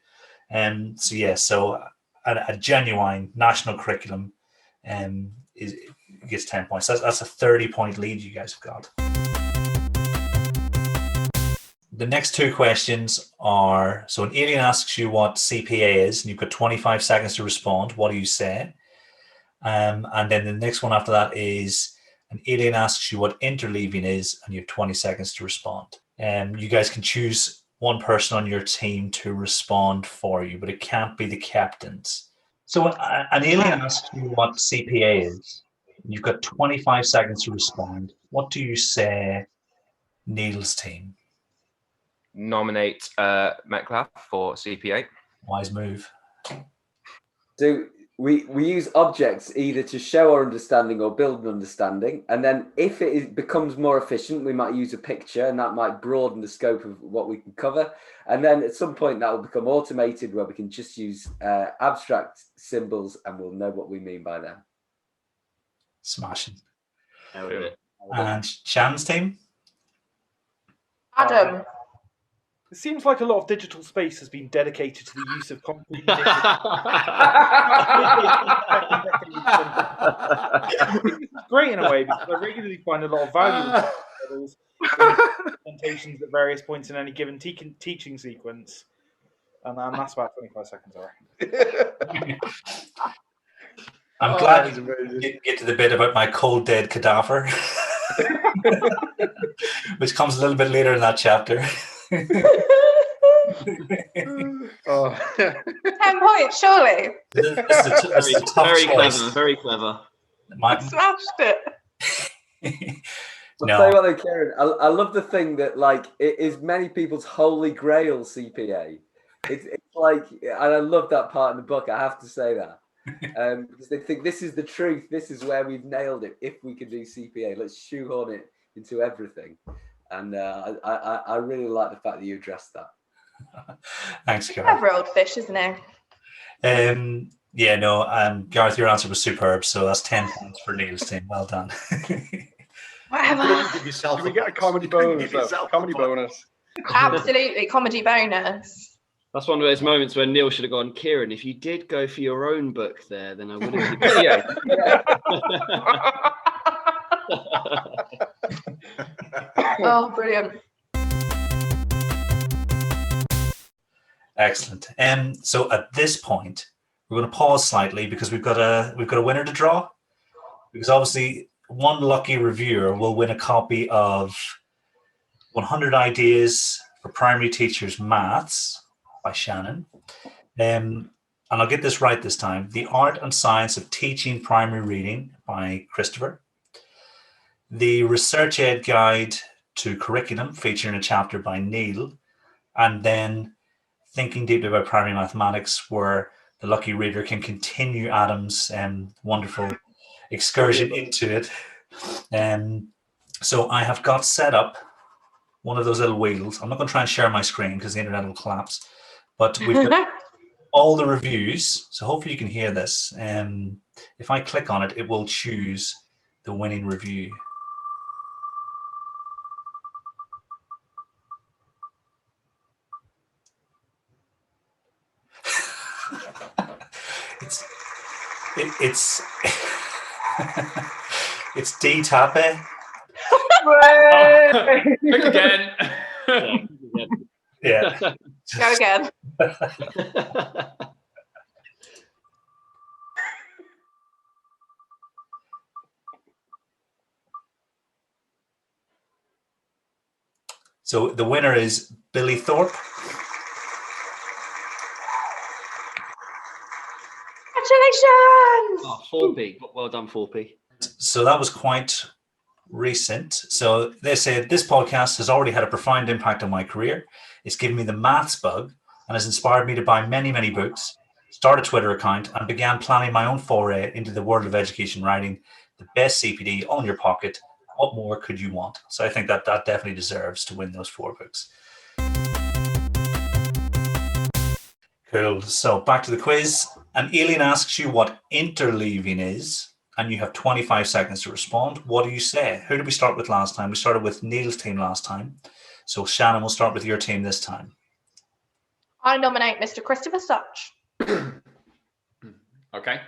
So a genuine national curriculum gets 10 points. That's a 30-point lead you guys have got. The next two questions are, so an alien asks you what CPA is, and you've got 25 seconds to respond. What do you say? And then the next one after that is, an alien asks you what interleaving is, and you have 20 seconds to respond. You guys can choose one person on your team to respond for you, but it can't be the captains. So an alien asks you what CPA is, and you've got 25 seconds to respond. What do you say, Neil's team? Nominate Metcalf for CPA. Wise move. So we use objects either to show our understanding or build an understanding, and then if becomes more efficient, we might use a picture, and that might broaden the scope of what we can cover. And then at some point that will become automated, where we can just use abstract symbols, and we'll know what we mean by them. Smashing. Boom. And Shannon's team? Adam. It seems like a lot of digital space has been dedicated to the use of concrete. Great in a way, because I regularly find a lot of value in models presentations at various points in any given teaching sequence. And that's about 25 seconds, I reckon. I'm glad you get to the bit about my cold dead cadaver, which comes a little bit later in that chapter. 10 points, surely. This is a tough very choice. clever, very clever. I smashed it. I'll tell you what, though, Kieran, I love the thing that, like, it is many people's holy grail CPA. It's like, and I love that part in the book, I have to say that. Because they think this is the truth, this is where we've nailed it. If we can do CPA, let's shoehorn it into everything. And I really like the fact that you addressed that. Thanks, Gareth. Clever old fish, isn't it? Gareth, your answer was superb. So that's 10 points for Neil's team. Well done. Whatever. Give yourself Can we get a comedy bonus? Comedy bonus. Absolutely, comedy bonus. That's one of those moments where Neil should have gone, Kieran, if you did go for your own book there, then I would have given you. Oh, brilliant. Excellent. So at this point, we're going to pause slightly because we've got a winner to draw. Because obviously, one lucky reviewer will win a copy of 100 Ideas for Primary Teachers Maths by Shannon. And I'll get this right this time. The Art and Science of Teaching Primary Reading by Christopher. The Research Ed Guide to Curriculum, featuring a chapter by Neil. And then Thinking Deeply About Primary Mathematics, where the lucky reader can continue Adam's wonderful excursion into it. So I have got set up one of those little wheels. I'm not going to try and share my screen because the internet will collapse. But we've got all the reviews. So hopefully you can hear this. If I click on it, it will choose the winning review. It's it's D-Tape. Click again. Yeah. Go again. So the winner is Billy Thorpe. Congratulations! Oh, 4P. Well done, 4P. So that was quite recent. So they said this podcast has already had a profound impact on my career. It's given me the maths bug and has inspired me to buy many, many books, start a Twitter account, and began planning my own foray into the world of education writing. The best CPD all in your pocket. What more could you want? So I think that definitely deserves to win those 4 books. Cool. So back to the quiz. An alien asks you what interleaving is, and you have 25 seconds to respond. What do you say? Who did we start with last time? We started with Neil's team last time. So Shannon, we'll start with your team this time. I nominate Mr. Christopher Such. Okay.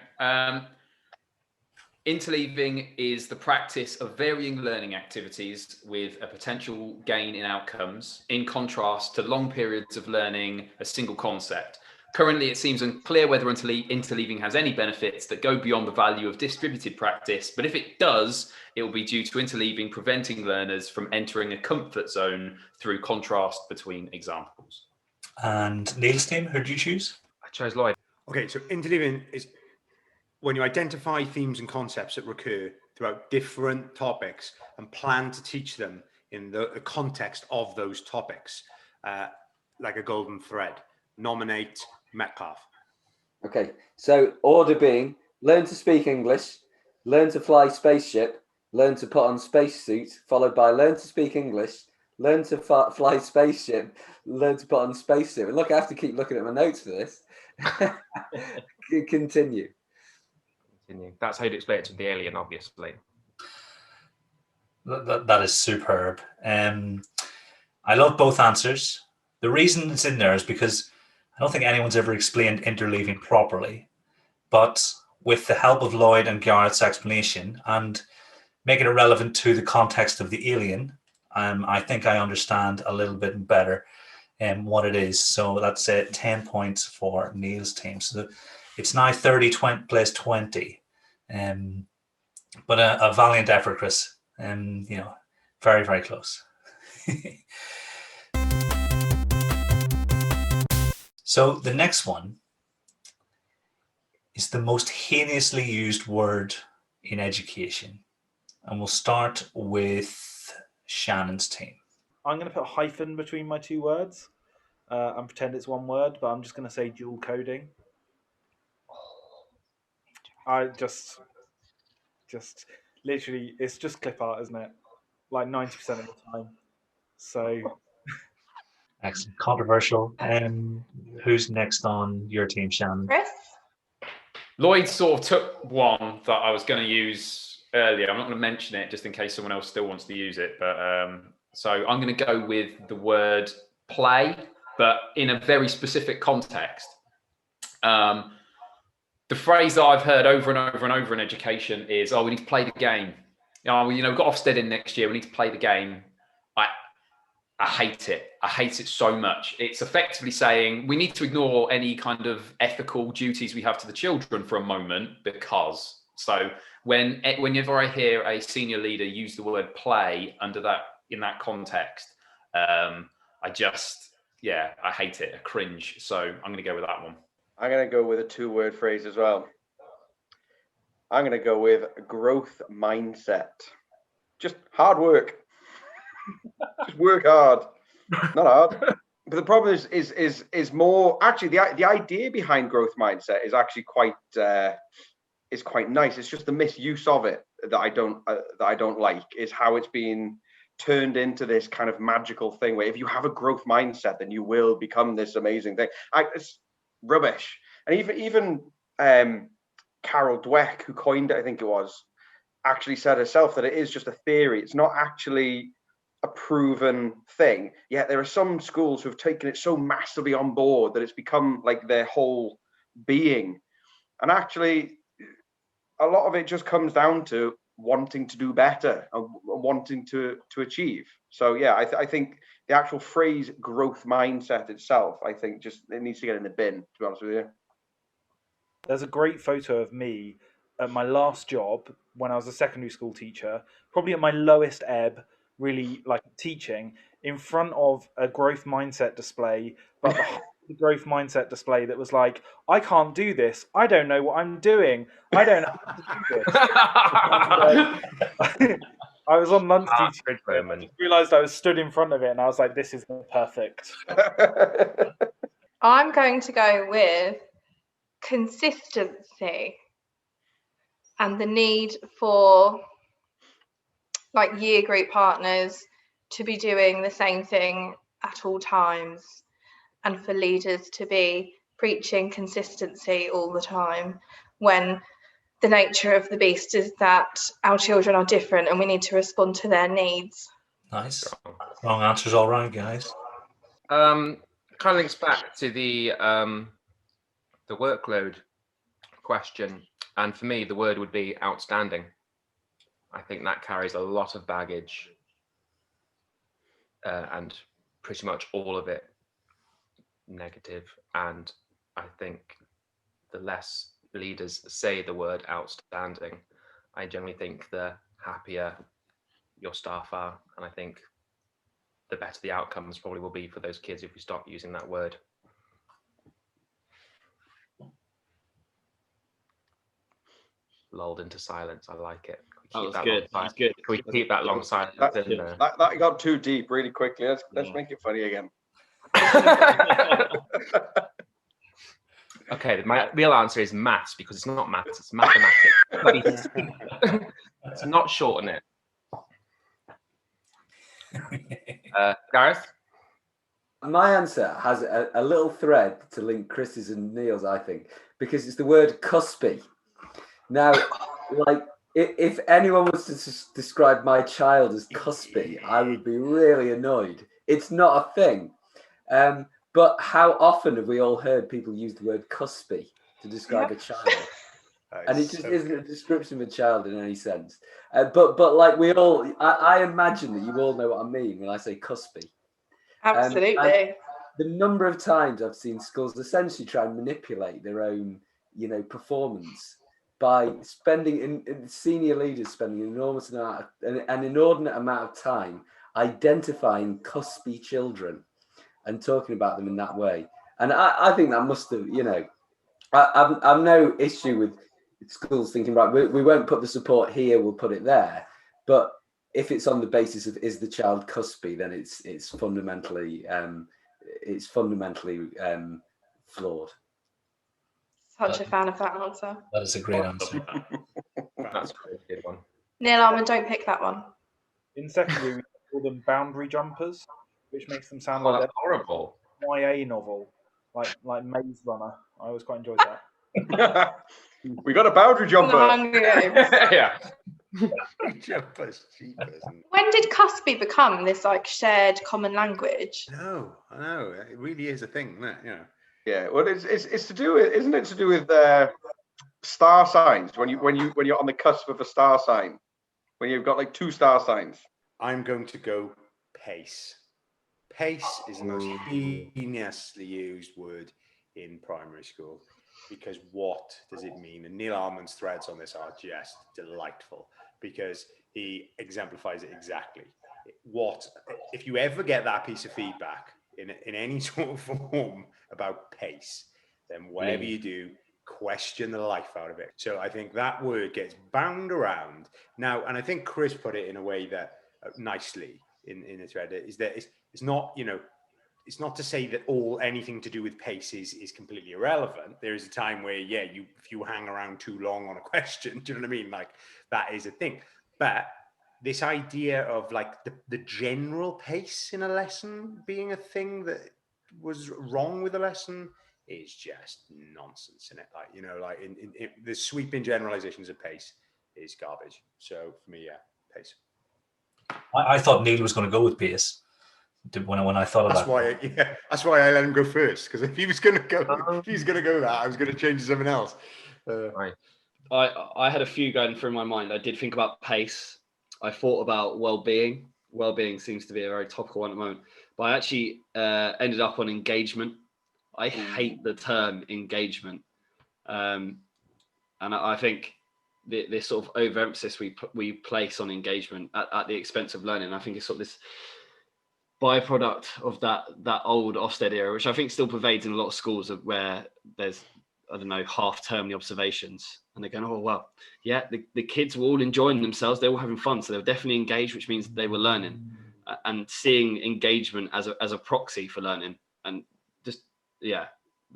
Interleaving is the practice of varying learning activities with a potential gain in outcomes, in contrast to long periods of learning a single concept. Currently, it seems unclear whether interleaving has any benefits that go beyond the value of distributed practice, but if it does, it will be due to interleaving preventing learners from entering a comfort zone through contrast between examples. And Neil's team, who did you choose? I chose Lloyd. Okay, so interleaving is when you identify themes and concepts that recur throughout different topics and plan to teach them in the context of those topics, like a golden thread. Nominate Metcalf. Okay, so order being learn to speak English, learn to fly spaceship, learn to put on spacesuit, followed by learn to speak English, learn to fly spaceship, learn to put on spacesuit. And look, I have to keep looking at my notes for this. Continue. That's how you'd explain it to the alien, obviously. That is superb. I love both answers. The reason it's in there is because I don't think anyone's ever explained interleaving properly, but with the help of Lloyd and Garrett's explanation and making it relevant to the context of the alien, I think I understand a little bit better what it is. So that's 10 points for Neil's team. So it's now 30 plays 20. But a valiant effort, Chris. Very, very close. So the next one is the most heinously used word in education. And we'll start with Shannon's team. I'm going to put a hyphen between my 2 words and pretend it's one word, but I'm just going to say dual coding. I just literally, it's just clip art, isn't it? Like 90% of the time. So Excellent. Controversial. Who's next on your team, Shannon? Chris? Lloyd sort of took one that I was going to use earlier. I'm not going to mention it just in case someone else still wants to use it. But so I'm going to go with the word play, but in a very specific context. The phrase that I've heard over and over and over in education is, "Oh, we need to play the game." We've got Ofsted in next year. We need to play the game. I hate it. I hate it so much. It's effectively saying we need to ignore any kind of ethical duties we have to the children for a moment because. So whenever I hear a senior leader use the word play in that context, I hate it. I cringe. So I'm going to go with that one. I'm going to go with a 2-word phrase as well. I'm going to go with growth mindset. Just hard work. Just work hard, not hard. But the problem is more actually the idea behind growth mindset is actually quite nice. It's just the misuse of it that I don't like. Is how it's been turned into this kind of magical thing where if you have a growth mindset, then you will become this amazing thing. It's rubbish. And even Carol Dweck, who coined it, I think it was, actually said herself that it is just a theory. It's not actually a proven thing. Yet there are some schools who have taken it so massively on board that it's become like their whole being. And actually, a lot of it just comes down to wanting to do better and wanting to achieve. So yeah, I think the actual phrase growth mindset itself, I think just it needs to get in the bin, to be honest with you. there's a great photo of me at my last job when I was a secondary school teacher, probably at my lowest ebb, really like teaching. in front of a growth mindset display, but behind the growth mindset display that was like, I can't do this. I don't know what I'm doing. I don't know how to do this. I was on lunch duty and I just realised I was stood in front of it and I was like, this is perfect. I'm going to go with consistency and the need for like year group partners to be doing the same thing at all times, and for leaders to be preaching consistency all the time, when the nature of the beast is that our children are different and we need to respond to their needs. Nice. Wrong answers all round, guys. Kind of links back to the workload question, and for me, the word would be outstanding. I think that carries a lot of baggage, and pretty much all of it negative. And I think the less leaders say the word outstanding, I generally think the happier your staff are, and I think the better the outcomes probably will be for those kids if we stop using that word. Lulled into silence. I like it. That was good. That's good. Can we keep that long silence? That got too deep really quickly. Let's make it funny again. Okay, my real answer is maths, because it's not maths, it's mathematics. It's not shorten it. Gareth? My answer has a little thread to link Chris's and Neil's, I think, because it's the word cuspy. Now, like, if anyone was to describe my child as cuspy, I would be really annoyed. It's not a thing. But how often have we all heard people use the word cuspy to describe a child? And it just isn't a description of a child in any sense. But like we all, I imagine that you all know what I mean when I say cuspy. Absolutely. The number of times I've seen schools essentially try and manipulate their own, performance by spending senior leaders spending an inordinate amount of time identifying cuspy children and talking about them in that way. And I think that must have, I've no issue with schools thinking, right, we won't put the support here, we'll put it there. But if it's on the basis of is the child cuspy, then it's fundamentally flawed. Such a fan of that answer. That is a great answer. That's a good one. Neil Armand, don't pick that one. In secondary, we call them boundary jumpers, which makes them sound like that's horrible. YA novel, like Maze Runner. I always quite enjoyed that. We got a boundary jumper. Yeah. Jumpers, cheapers. When did cuspy become this like shared common language? No, I know it really is a thing, isn't it? Yeah, well, it's to do with, isn't it, to do with star signs? When you're on the cusp of a star sign, when you've got like 2 star signs. I'm going to go pace. Pace is the most heinously used word in primary school, because what does it mean? And Neil Armand's threads on this are just delightful, because he exemplifies it exactly. What if you ever get that piece of feedback in any sort of form about pace, then whatever you do, question the life out of it. So I think that word gets bound around now, and I think Chris put it in a way that nicely in the thread is that it's not, it's not to say that anything to do with pace is completely irrelevant. There is a time where, if you hang around too long on a question, do you know what I mean? Like, that is a thing. But this idea of like the general pace in a lesson being a thing that was wrong with the lesson is just nonsense in it. Like, in the sweeping generalizations of pace is garbage. So for me, pace. I thought Neil was going to go with pace when I thought of that. That's why I let him go first, because if he was going to go, that, I was going to change to something else. Right. I had a few going through my mind. I did think about pace. I thought about well-being. Well-being seems to be a very topical one at the moment. But I actually ended up on engagement. I hate the term engagement. And I think this sort of overemphasis we place on engagement at the expense of learning. I think it's sort of this byproduct of that old Ofsted era, which I think still pervades in a lot of schools, where there's, I don't know, half termly observations, and they're going, oh well, yeah, the kids were all enjoying themselves, they were having fun, so they were definitely engaged, which means they were learning, and seeing engagement as a proxy for learning. And just, yeah,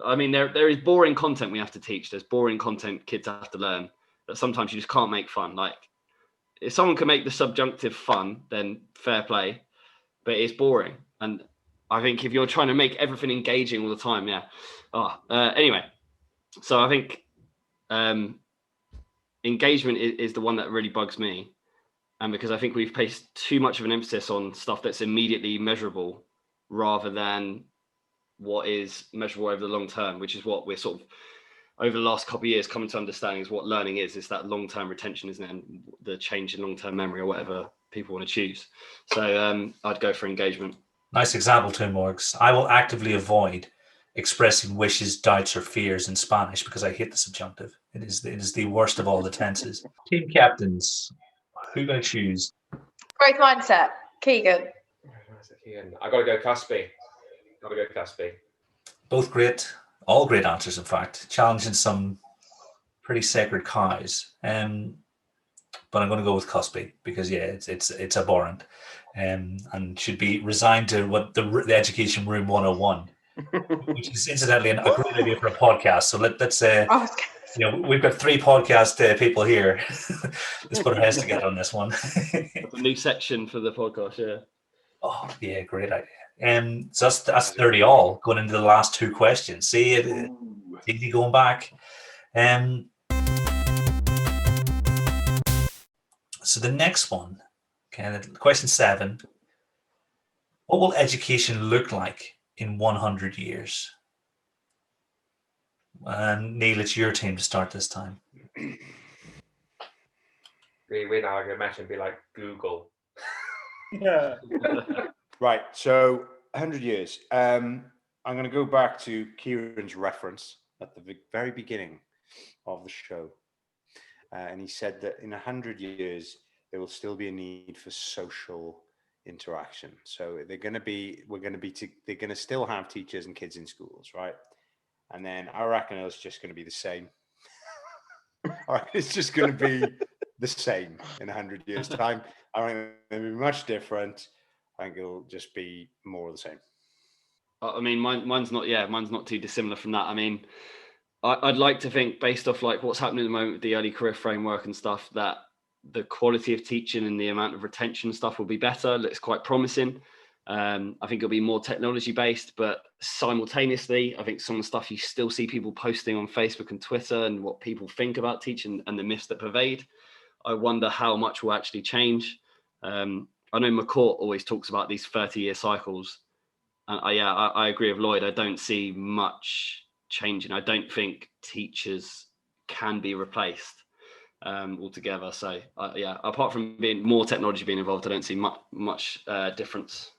I mean, there is boring content we have to teach. There's boring content kids have to learn that sometimes you just can't make fun. Like, if someone can make the subjunctive fun, then fair play, but it's boring. And I think if you're trying to make everything engaging all the time, anyway, so I think engagement is the one that really bugs me. And because I think we've placed too much of an emphasis on stuff that's immediately measurable rather than what is measurable over the long term, which is what we're sort of over the last couple of years coming to understand is what learning is. It's that long-term retention, isn't it? And the change in long-term memory, or whatever people want to choose. So I'd go for engagement. Nice example too, Morgs. I will actively avoid expressing wishes, doubts, or fears in Spanish because I hate the subjunctive. It is the worst of all the tenses. Team captains, who going to choose? Growth mindset. Keegan. I got to go Caspi. Both great, all great answers, in fact. Challenging some pretty sacred cows. But I'm going to go with Cusby because it's abhorrent, and should be resigned to what the Education Room 101, which is incidentally a great idea for a podcast. So let's we've got 3 podcast people here. Let's put our heads together on this one. That's a new section for the podcast, yeah. Oh yeah, great idea. So that's 30 all going into the last 2 questions. See it easy going back. So the next one, okay, question 7. What will education look like in 100 years? And Neil, it's your team to start this time. Really weird how I can imagine be like Google. Yeah. Right, so 100 years. I'm going to go back to Kieran's reference at the very beginning of the show. And he said that in 100 years, there will still be a need for social interaction. So they're going to still have teachers and kids in schools, right? And then I reckon it's just going to be the same. All right, it's just going to be the same in 100 years' time. I think it'll be much different. I think it'll just be more of the same. I mean, mine's not too dissimilar from that. I mean, I'd like to think, based off like what's happening at the moment with the early career framework and stuff, that the quality of teaching and the amount of retention stuff will be better. It's quite promising. I think it'll be more technology based, but simultaneously, I think some of the stuff you still see people posting on Facebook and Twitter and what people think about teaching and the myths that pervade, I wonder how much will actually change. I know McCourt always talks about these 30-year cycles. And I agree with Lloyd. I don't see much changing. I don't think teachers can be replaced altogether. So apart from being more technology being involved, I don't see much difference.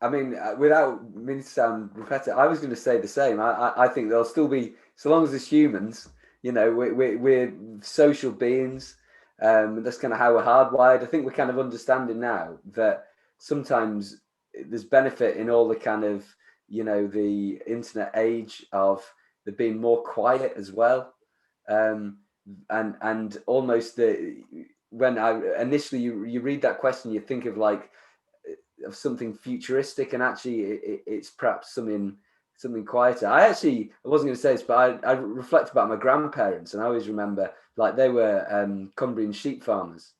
I mean, without meaning to sound repetitive, I was going to say the same. I think there'll still be, so long as there's humans, we're social beings. That's kind of how we're hardwired. I think we're kind of understanding now that sometimes there's benefit in all the kind of, the internet age of there being more quiet as well. And almost when I initially you read that question, you think of like of something futuristic, and actually it's perhaps something quieter. I wasn't going to say this, but I reflect about my grandparents, and I always remember like they were Cumbrian sheep farmers,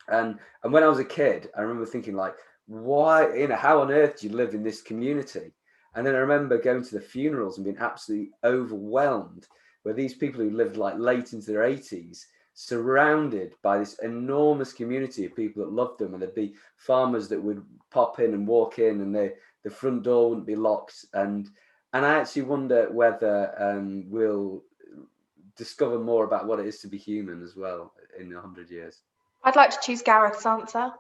and when I was a kid, I remember thinking like, why, how on earth do you live in this community? And then I remember going to the funerals and being absolutely overwhelmed, where these people who lived like late into their 80s, surrounded by this enormous community of people that loved them, and there'd be farmers that would pop in and walk in, and the front door wouldn't be locked. And I actually wonder whether we'll discover more about what it is to be human as well in 100 years. I'd like to choose Gareth's answer.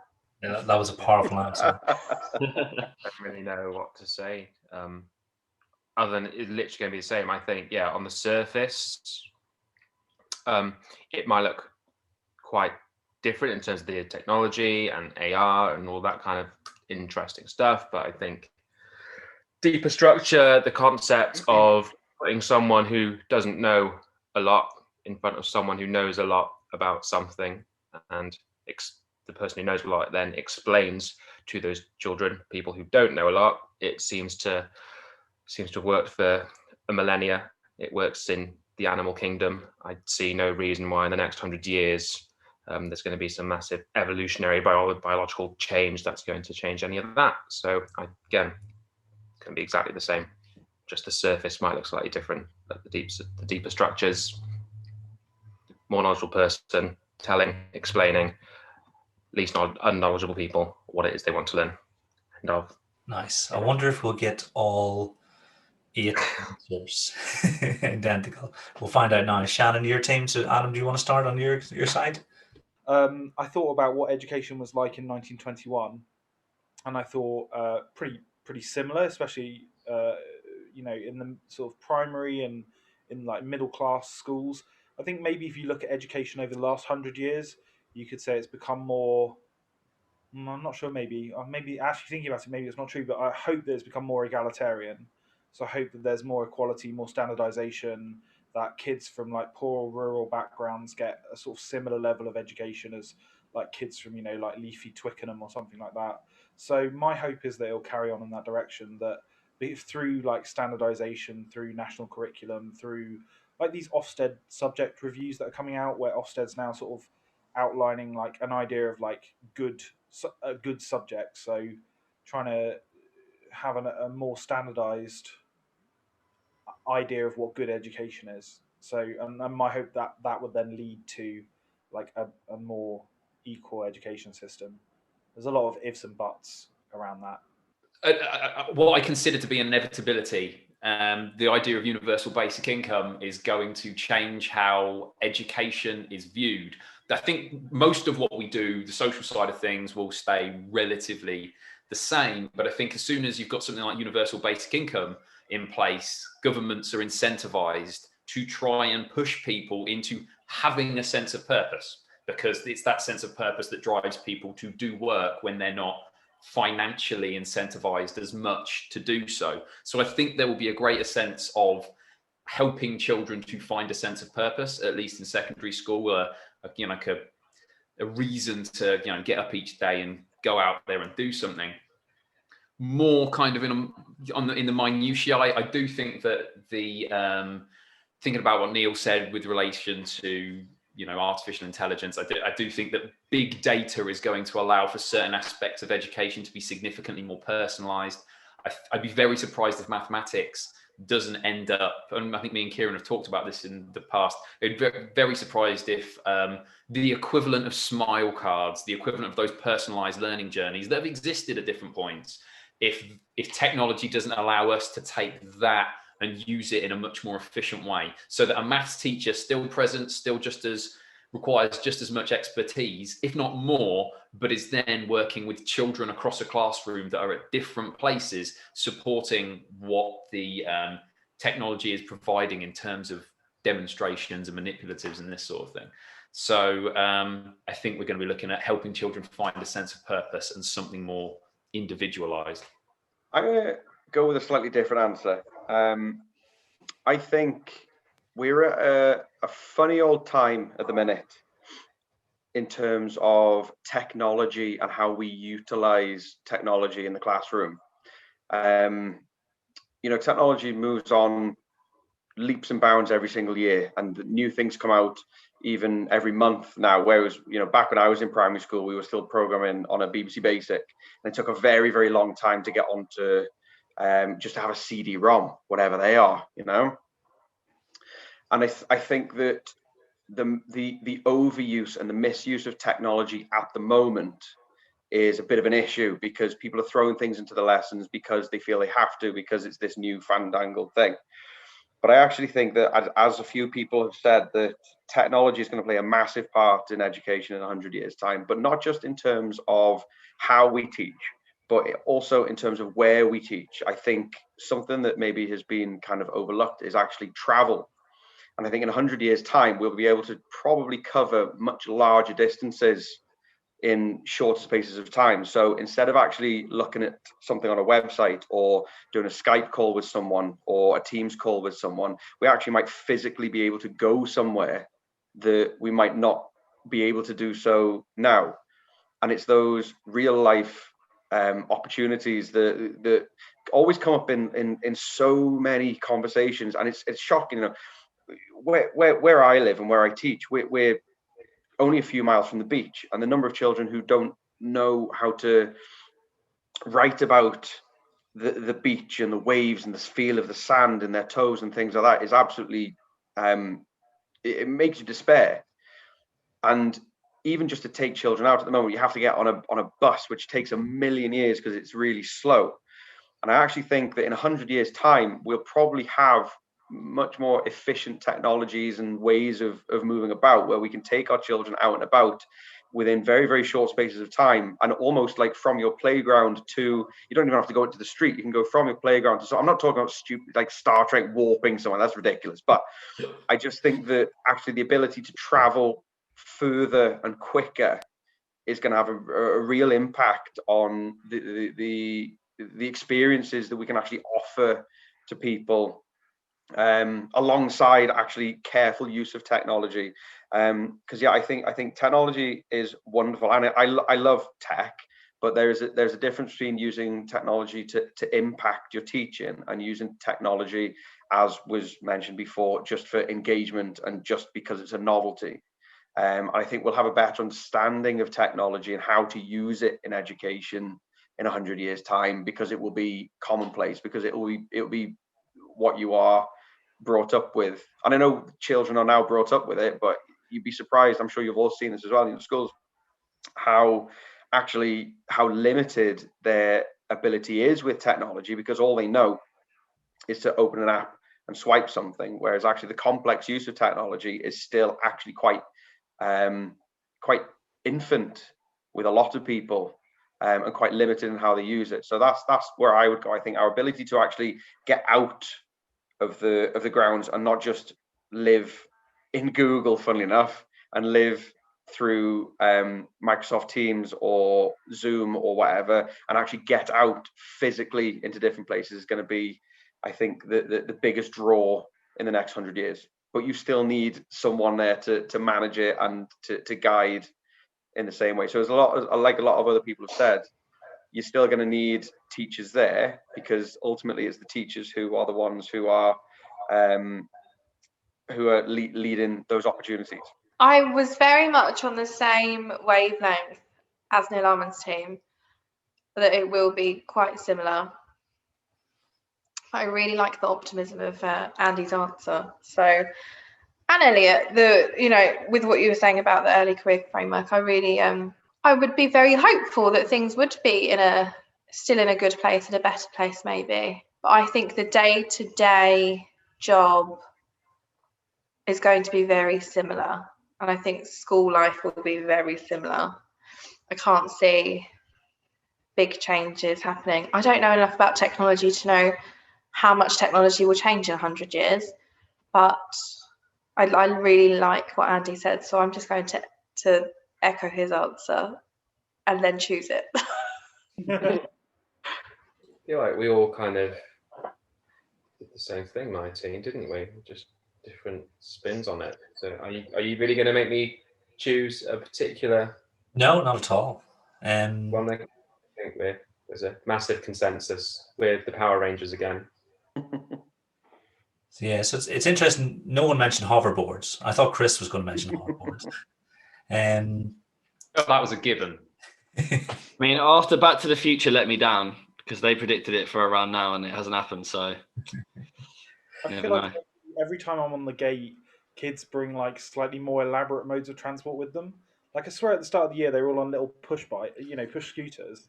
Yeah, that was a powerful answer. I don't really know what to say. Other than it's literally going to be the same. I think, on the surface, it might look quite different in terms of the technology and AR and all that kind of interesting stuff, but I think deeper structure, the concept of putting someone who doesn't know a lot in front of someone who knows a lot about something, and the person who knows a lot then explains to those children, people who don't know a lot. It seems to have worked for a millennia. It works in the animal kingdom. I see no reason why in the next 100 years there's going to be some massive evolutionary biological change that's going to change any of that. So again, it's going to be exactly the same. Just the surface might look slightly different, but the deeper structures, more knowledgeable person telling, explaining, least unknowledgeable people what it is they want to learn. And Nice. I wonder if we'll get all 8 answers identical. We'll find out now. Shannon, your team. So, Adam, do you want to start on your side? I thought about what education was like in 1921, and I thought pretty similar, especially in the sort of primary and in like middle class schools. I think maybe if you look at education over the last 100 years, you could say it's become more. I'm not sure. Maybe actually thinking about it, maybe it's not true. But I hope that it's become more egalitarian. So I hope that there's more equality, more standardization. That kids from like poor rural backgrounds get a sort of similar level of education as like kids from like leafy Twickenham or something like that. So my hope is that it'll carry on in that direction. That through like standardization, through national curriculum, through like these Ofsted subject reviews that are coming out, where Ofsted's now sort of outlining like an idea of like a good subject. So trying to have a more standardized idea of what good education is. So and my hope that would then lead to like a more equal education system. There's a lot of ifs and buts around that. What I consider to be an inevitability, the idea of universal basic income is going to change how education is viewed. I think most of what we do, the social side of things, will stay relatively the same. But I think as soon as you've got something like universal basic income in place, governments are incentivized to try and push people into having a sense of purpose, because it's that sense of purpose that drives people to do work when they're not financially incentivized as much to do so. So I think there will be a greater sense of helping children to find a sense of purpose, at least in secondary school, like a reason to get up each day and go out there and do something. More kind of in the minutiae, I do think that the thinking about what Neil said with relation to artificial intelligence, I do think that big data is going to allow for certain aspects of education to be significantly more personalized. I'd be very surprised if mathematics doesn't end up, and I think me and Kieran have talked about this in the past, I'd be very surprised if the equivalent of smile cards, the equivalent of those personalized learning journeys that have existed at different points, if technology doesn't allow us to take that and use it in a much more efficient way, so that a maths teacher still present, still requires just as much expertise, if not more, but is then working with children across a classroom that are at different places, supporting what the technology is providing in terms of demonstrations and manipulatives and this sort of thing. So I think we're going to be looking at helping children find a sense of purpose and something more individualized. I'm going to go with a slightly different answer. I think we're at a funny old time at the minute in terms of technology and how we utilize technology in the classroom. Technology moves on leaps and bounds every single year, and new things come out even every month now. Whereas, back when I was in primary school, we were still programming on a BBC Basic, and it took a very, very long time to get onto just to have a CD-ROM, whatever they are, And I think that the overuse and the misuse of technology at the moment is a bit of an issue, because people are throwing things into the lessons because they feel they have to, because it's this new fandangled thing. But I actually think that, as a few people have said, that technology is going to play a massive part in education in 100 years' time, but not just in terms of how we teach, but also in terms of where we teach. I think something that maybe has been kind of overlooked is actually travel. And I think in 100 years' time, we'll be able to probably cover much larger distances in short spaces of time. So instead of actually looking at something on a website or doing a Skype call with someone or a Teams call with someone, we actually might physically be able to go somewhere that we might not be able to do so now. And it's those real life opportunities that always come up in so many conversations, and it's shocking. You know, where I live and where I teach, we're only a few miles from the beach, and the number of children who don't know how to write about the beach and the waves and the feel of the sand in their toes and things like that is absolutely it makes you despair. And even just to take children out at the moment, you have to get on a bus, which takes a million years because it's really slow. And I actually think that in 100 years' time, we'll probably have much more efficient technologies and ways of moving about, where we can take our children out and about within very, very short spaces of time, and almost like from your playground to, you don't even have to go into the street, you can go from your playground to, so I'm not talking about stupid like Star Trek warping someone, that's ridiculous, but I just think that actually the ability to travel further and quicker is going to have a real impact on the experiences that we can actually offer to people, alongside actually careful use of technology. Because I think technology is wonderful, and I love tech, but there's a difference between using technology to impact your teaching and using technology, as was mentioned before, just for engagement and just because it's a novelty. I think we'll have a better understanding of technology and how to use it in education in 100 years' time, because it will be commonplace, because it will be what you are brought up with. And I know children are now brought up with it, but you'd be surprised, I'm sure you've all seen this as well in your schools, how limited their ability is with technology, because all they know is to open an app and swipe something, whereas actually the complex use of technology is still actually quite infant with a lot of people, and quite limited in how they use it. So that's where I would go. I think our ability to actually get out of the grounds and not just live in Google, funnily enough, and live through Microsoft Teams or Zoom or whatever, and actually get out physically into different places is going to be, I think, the biggest draw in the next 100 years. But you still need someone there to manage it and to guide in the same way. So there's like a lot of other people have said, you're still going to need teachers there, because ultimately it's the teachers who are the ones who are leading those opportunities. I was very much on the same wavelength as Neil Armand's team, that it will be quite similar. I really like the optimism of Andy's answer. So, and Elliot, with what you were saying about the early career framework, I really, I would be very hopeful that things would be still in a good place, in a better place maybe. But I think the day-to-day job is going to be very similar. And I think school life will be very similar. I can't see big changes happening. I don't know enough about technology to know how much technology will change in 100 years, but I really like what Andy said, so I'm just going to echo his answer and then choose it. I feel like we all kind of did the same thing, my team, didn't we? Just different spins on it. So are you really going to make me choose a particular? No, not at all. One, I think there's a massive consensus with the Power Rangers again. Yeah, so it's interesting. No one mentioned hoverboards. I thought Chris was going to mention hoverboards. That was a given. I mean, after Back to the Future let me down, because they predicted it for around now and it hasn't happened. So I feel like every time I'm on the gate, kids bring like slightly more elaborate modes of transport with them. Like I swear, at the start of the year, they were all on little push scooters,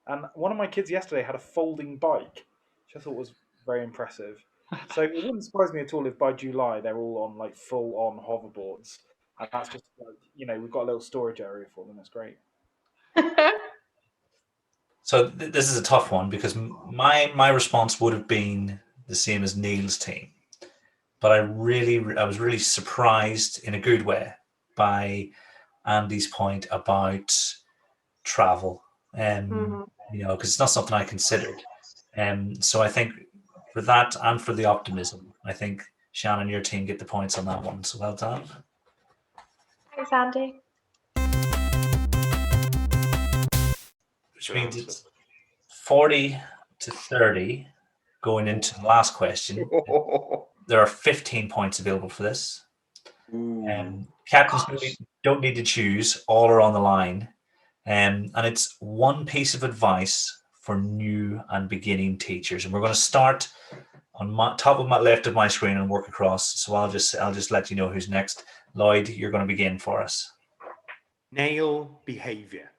and one of my kids yesterday had a folding bike, which I thought was very impressive. So it wouldn't surprise me at all if by July they're all on like full-on hoverboards, and that's just like, we've got a little storage area for them. That's great. So this is a tough one, because my response would have been the same as Neil's team, but I was really surprised in a good way by Andy's point about travel, because it's not something I considered. So I think for that and for the optimism, I think Shannon, your team get the points on that one. So well done. Thanks, Andy. Which means it's 40-30 going into the last question. There are 15 points available for this. Captains don't need to choose. All are on the line. And it's one piece of advice for new and beginning teachers. And we're going to start on top of my left of my screen and work across. So I'll just let you know who's next. Lloyd, you're going to begin for us. Nail behavior.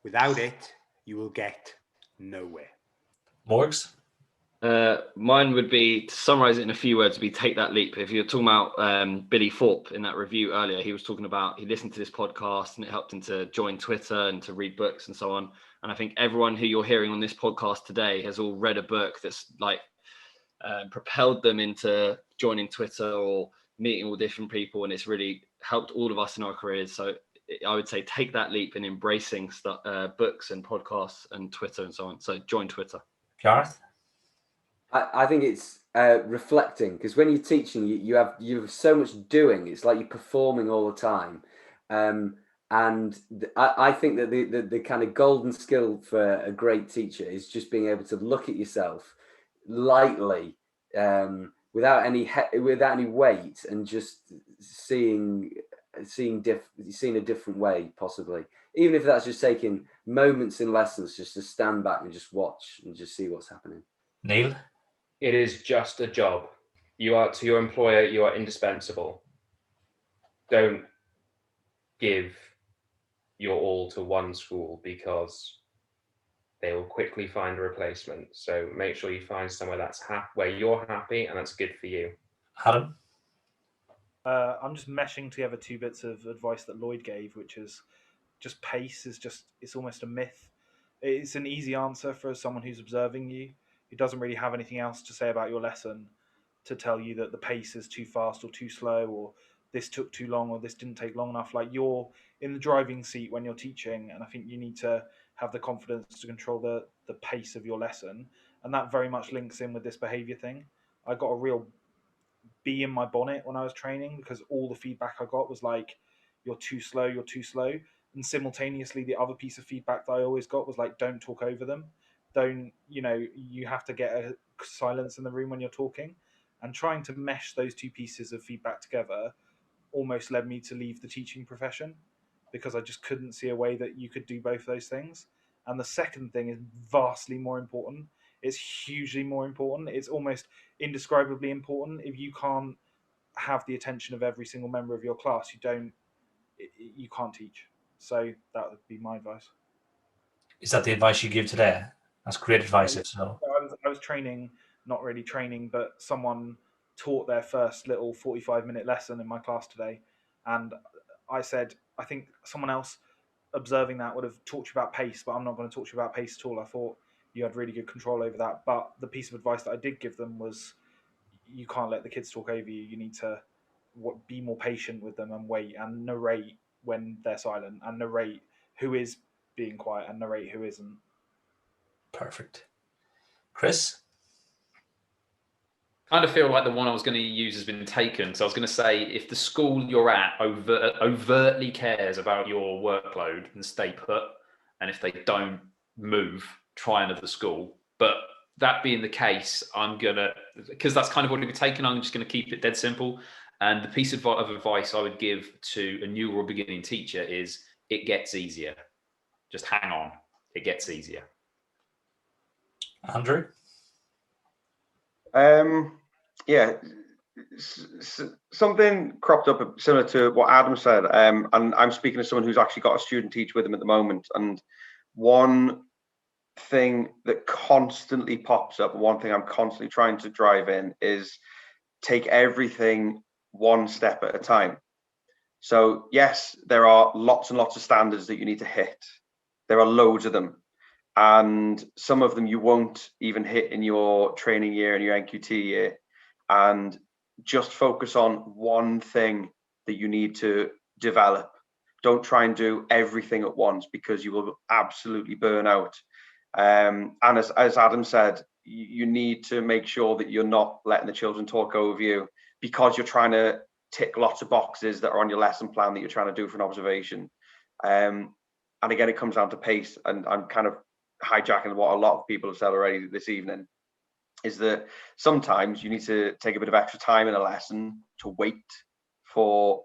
Without it, you will get nowhere. Morgs? Mine would be, to summarize it in a few words, would be take that leap. If you're talking about Billy Thorpe in that review earlier, he was talking about, he listened to this podcast and it helped him to join Twitter and to read books and so on. And I think everyone who you're hearing on this podcast today has all read a book that's like propelled them into joining Twitter or meeting all different people. And it's really helped all of us in our careers. So I would say take that leap in embracing books and podcasts and Twitter and so on. So join Twitter. Gareth? I think it's reflecting, because when you're teaching, you have so much doing. It's like you're performing all the time, and I think that the kind of golden skill for a great teacher is just being able to look at yourself lightly, without any weight, and just seeing a different way, possibly, even if that's just taking moments in lessons just to stand back and just watch and just see what's happening. Neil? It is just a job. You are, to your employer, you are indispensable. Don't give your all to one school because they will quickly find a replacement. So make sure you find somewhere that's where you're happy and that's good for you. Adam? I'm just meshing together two bits of advice that Lloyd gave, which is just pace it's almost a myth. It's an easy answer for someone who's observing you, who doesn't really have anything else to say about your lesson, to tell you that the pace is too fast or too slow, or this took too long, or this didn't take long enough. Like, you're in the driving seat when you're teaching, and I think you need to have the confidence to control the pace of your lesson. And that very much links in with this behavior thing. I got a real bee in my bonnet when I was training, because all the feedback I got was like, you're too slow. And simultaneously, the other piece of feedback that I always got was like, don't talk over them. You have to get a silence in the room when you're talking. And trying to mesh those two pieces of feedback together almost led me to leave the teaching profession, because I just couldn't see a way that you could do both those things. And the second thing is vastly more important. It's hugely more important. It's almost indescribably important. If you can't have the attention of every single member of your class, you can't teach. So that would be my advice. Is that the advice you give today? That's great advice. So I was training, not really training, but someone taught their first little 45-minute lesson in my class today. And I said, I think someone else observing that would have taught you about pace, but I'm not going to talk to you about pace at all. I thought you had really good control over that. But the piece of advice that I did give them was, you can't let the kids talk over you. You need to be more patient with them and wait and narrate when they're silent, and narrate who is being quiet and narrate who isn't. Perfect. Chris? Kind of feel like the one I was going to use has been taken. So I was going to say, if the school you're at overtly cares about your workload, then stay put. And if they don't move, try another school. But that being the case, because that's kind of what we've taken, I'm just going to keep it dead simple. And the piece of advice I would give to a new or beginning teacher is, it gets easier. Just hang on. It gets easier. Andrew? Yeah, something cropped up similar to what Adam said, and I'm speaking to someone who's actually got a student teach with him at the moment. And one thing that constantly pops up, one thing I'm constantly trying to drive in, is take everything one step at a time. So yes, there are lots and lots of standards that you need to hit. There are loads of them. And some of them you won't even hit in your training year and your NQT year. And just focus on one thing that you need to develop. don't try and do everything at once, because you will absolutely burn out. And as Adam said, you need to make sure that you're not letting the children talk over you because you're trying to tick lots of boxes that are on your lesson plan that you're trying to do for an observation. And again, it comes down to pace, and I'm kind of hijacking what a lot of people have said already this evening, is that sometimes you need to take a bit of extra time in a lesson to wait for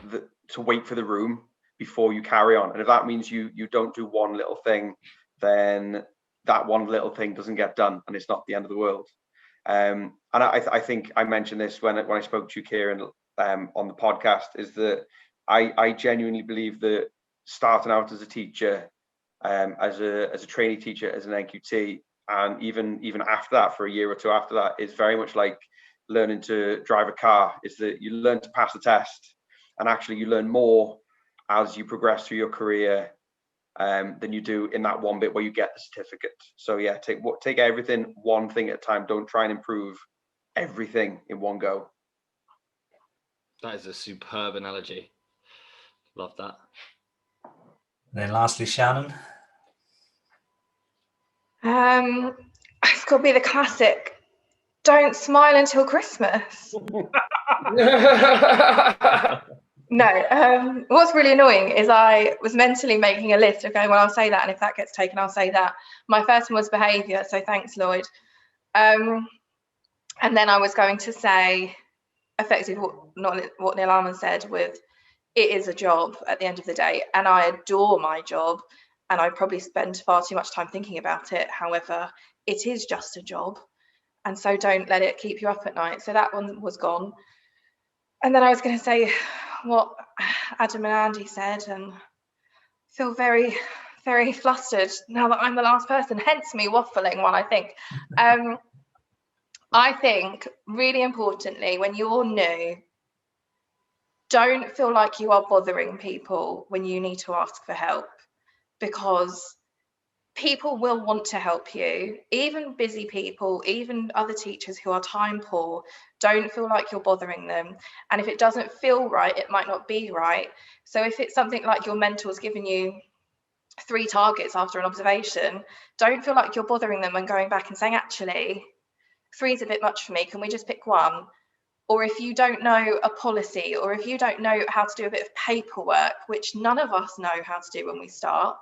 the room before you carry on. And if that means you don't do one little thing, then that one little thing doesn't get done, and it's not the end of the world. And I think I mentioned this when I spoke to you, Kieran, on the podcast, is that I genuinely believe that starting out as a teacher, as a trainee teacher, as an NQT, and even after that, for a year or two after that, is very much like learning to drive a car. Is that you learn to pass the test, and actually you learn more as you progress through your career than you do in that one bit where you get the certificate. So yeah, take everything one thing at a time. Don't try and improve everything in one go. That is a superb analogy. Love that. And then lastly, Shannon. It's got to be the classic. Don't smile until Christmas. No, what's really annoying is I was mentally making a list of going, well, I'll say that, and if that gets taken, I'll say that. My first one was behaviour, so thanks, Lloyd. And then I was going to say, effectively, what Neil Almond said with, it is a job at the end of the day, and I adore my job, and I probably spend far too much time thinking about it. However, it is just a job, and so don't let it keep you up at night. So that one was gone. And then I was going to say what Adam and Andy said, and feel very, very flustered now that I'm the last person, hence me waffling while I think. I think really importantly, when you're new, don't feel like you are bothering people when you need to ask for help, because people will want to help you, even busy people, even other teachers who are time poor. Don't feel like you're bothering them. And if it doesn't feel right, it might not be right. So if it's something like your mentor's given you 3 targets after an observation, don't feel like you're bothering them and going back and saying, actually, 3 is a bit much for me, can we just pick 1? Or if you don't know a policy, or if you don't know how to do a bit of paperwork, which none of us know how to do when we start,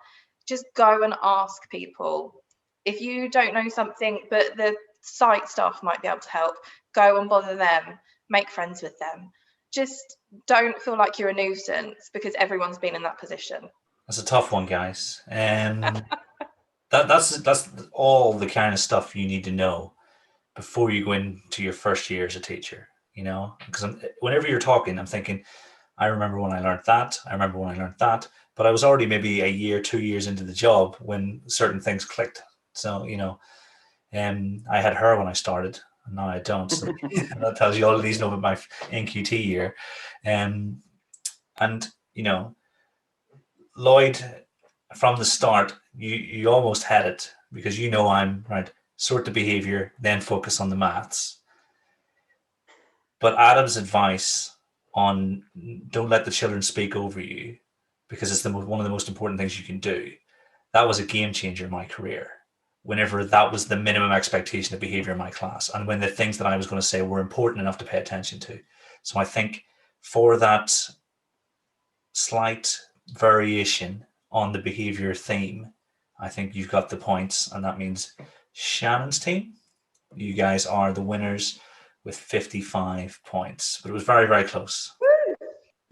just go and ask people. If you don't know something, but the site staff might be able to help, go and bother them, make friends with them. Just don't feel like you're a nuisance, because everyone's been in that position. That's a tough one, guys. That's all the kind of stuff you need to know before you go into your first year as a teacher, you know, because whenever you're talking, I'm thinking, I remember when I learned that, but I was already maybe a year, 2 years into the job when certain things clicked. So, you know, I had hair when I started, and now I don't. So that tells you all of these know about my NQT year. And, you know, Lloyd, from the start, you almost had it, because you know I'm right, sort the behavior, then focus on the maths. But Adam's advice on don't let the children speak over you, because it's one of the most important things you can do, that was a game changer in my career. Whenever that was the minimum expectation of behavior in my class, and when the things that I was going to say were important enough to pay attention to. So I think for that slight variation on the behavior theme, I think you've got the points, and that means Shannon's team, you guys are the winners with 55 points, but it was very, very close.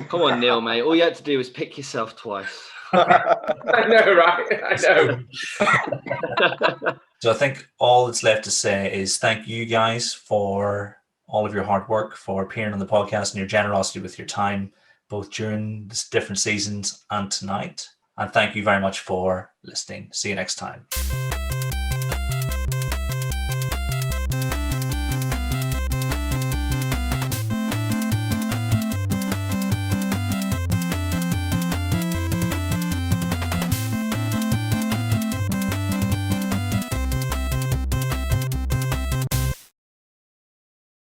Come on, Neil, mate. All you had to do was pick yourself twice. I know, right? I know. So I think all that's left to say is thank you guys for all of your hard work, for appearing on the podcast, and your generosity with your time, both during the different seasons and tonight. And thank you very much for listening. See you next time.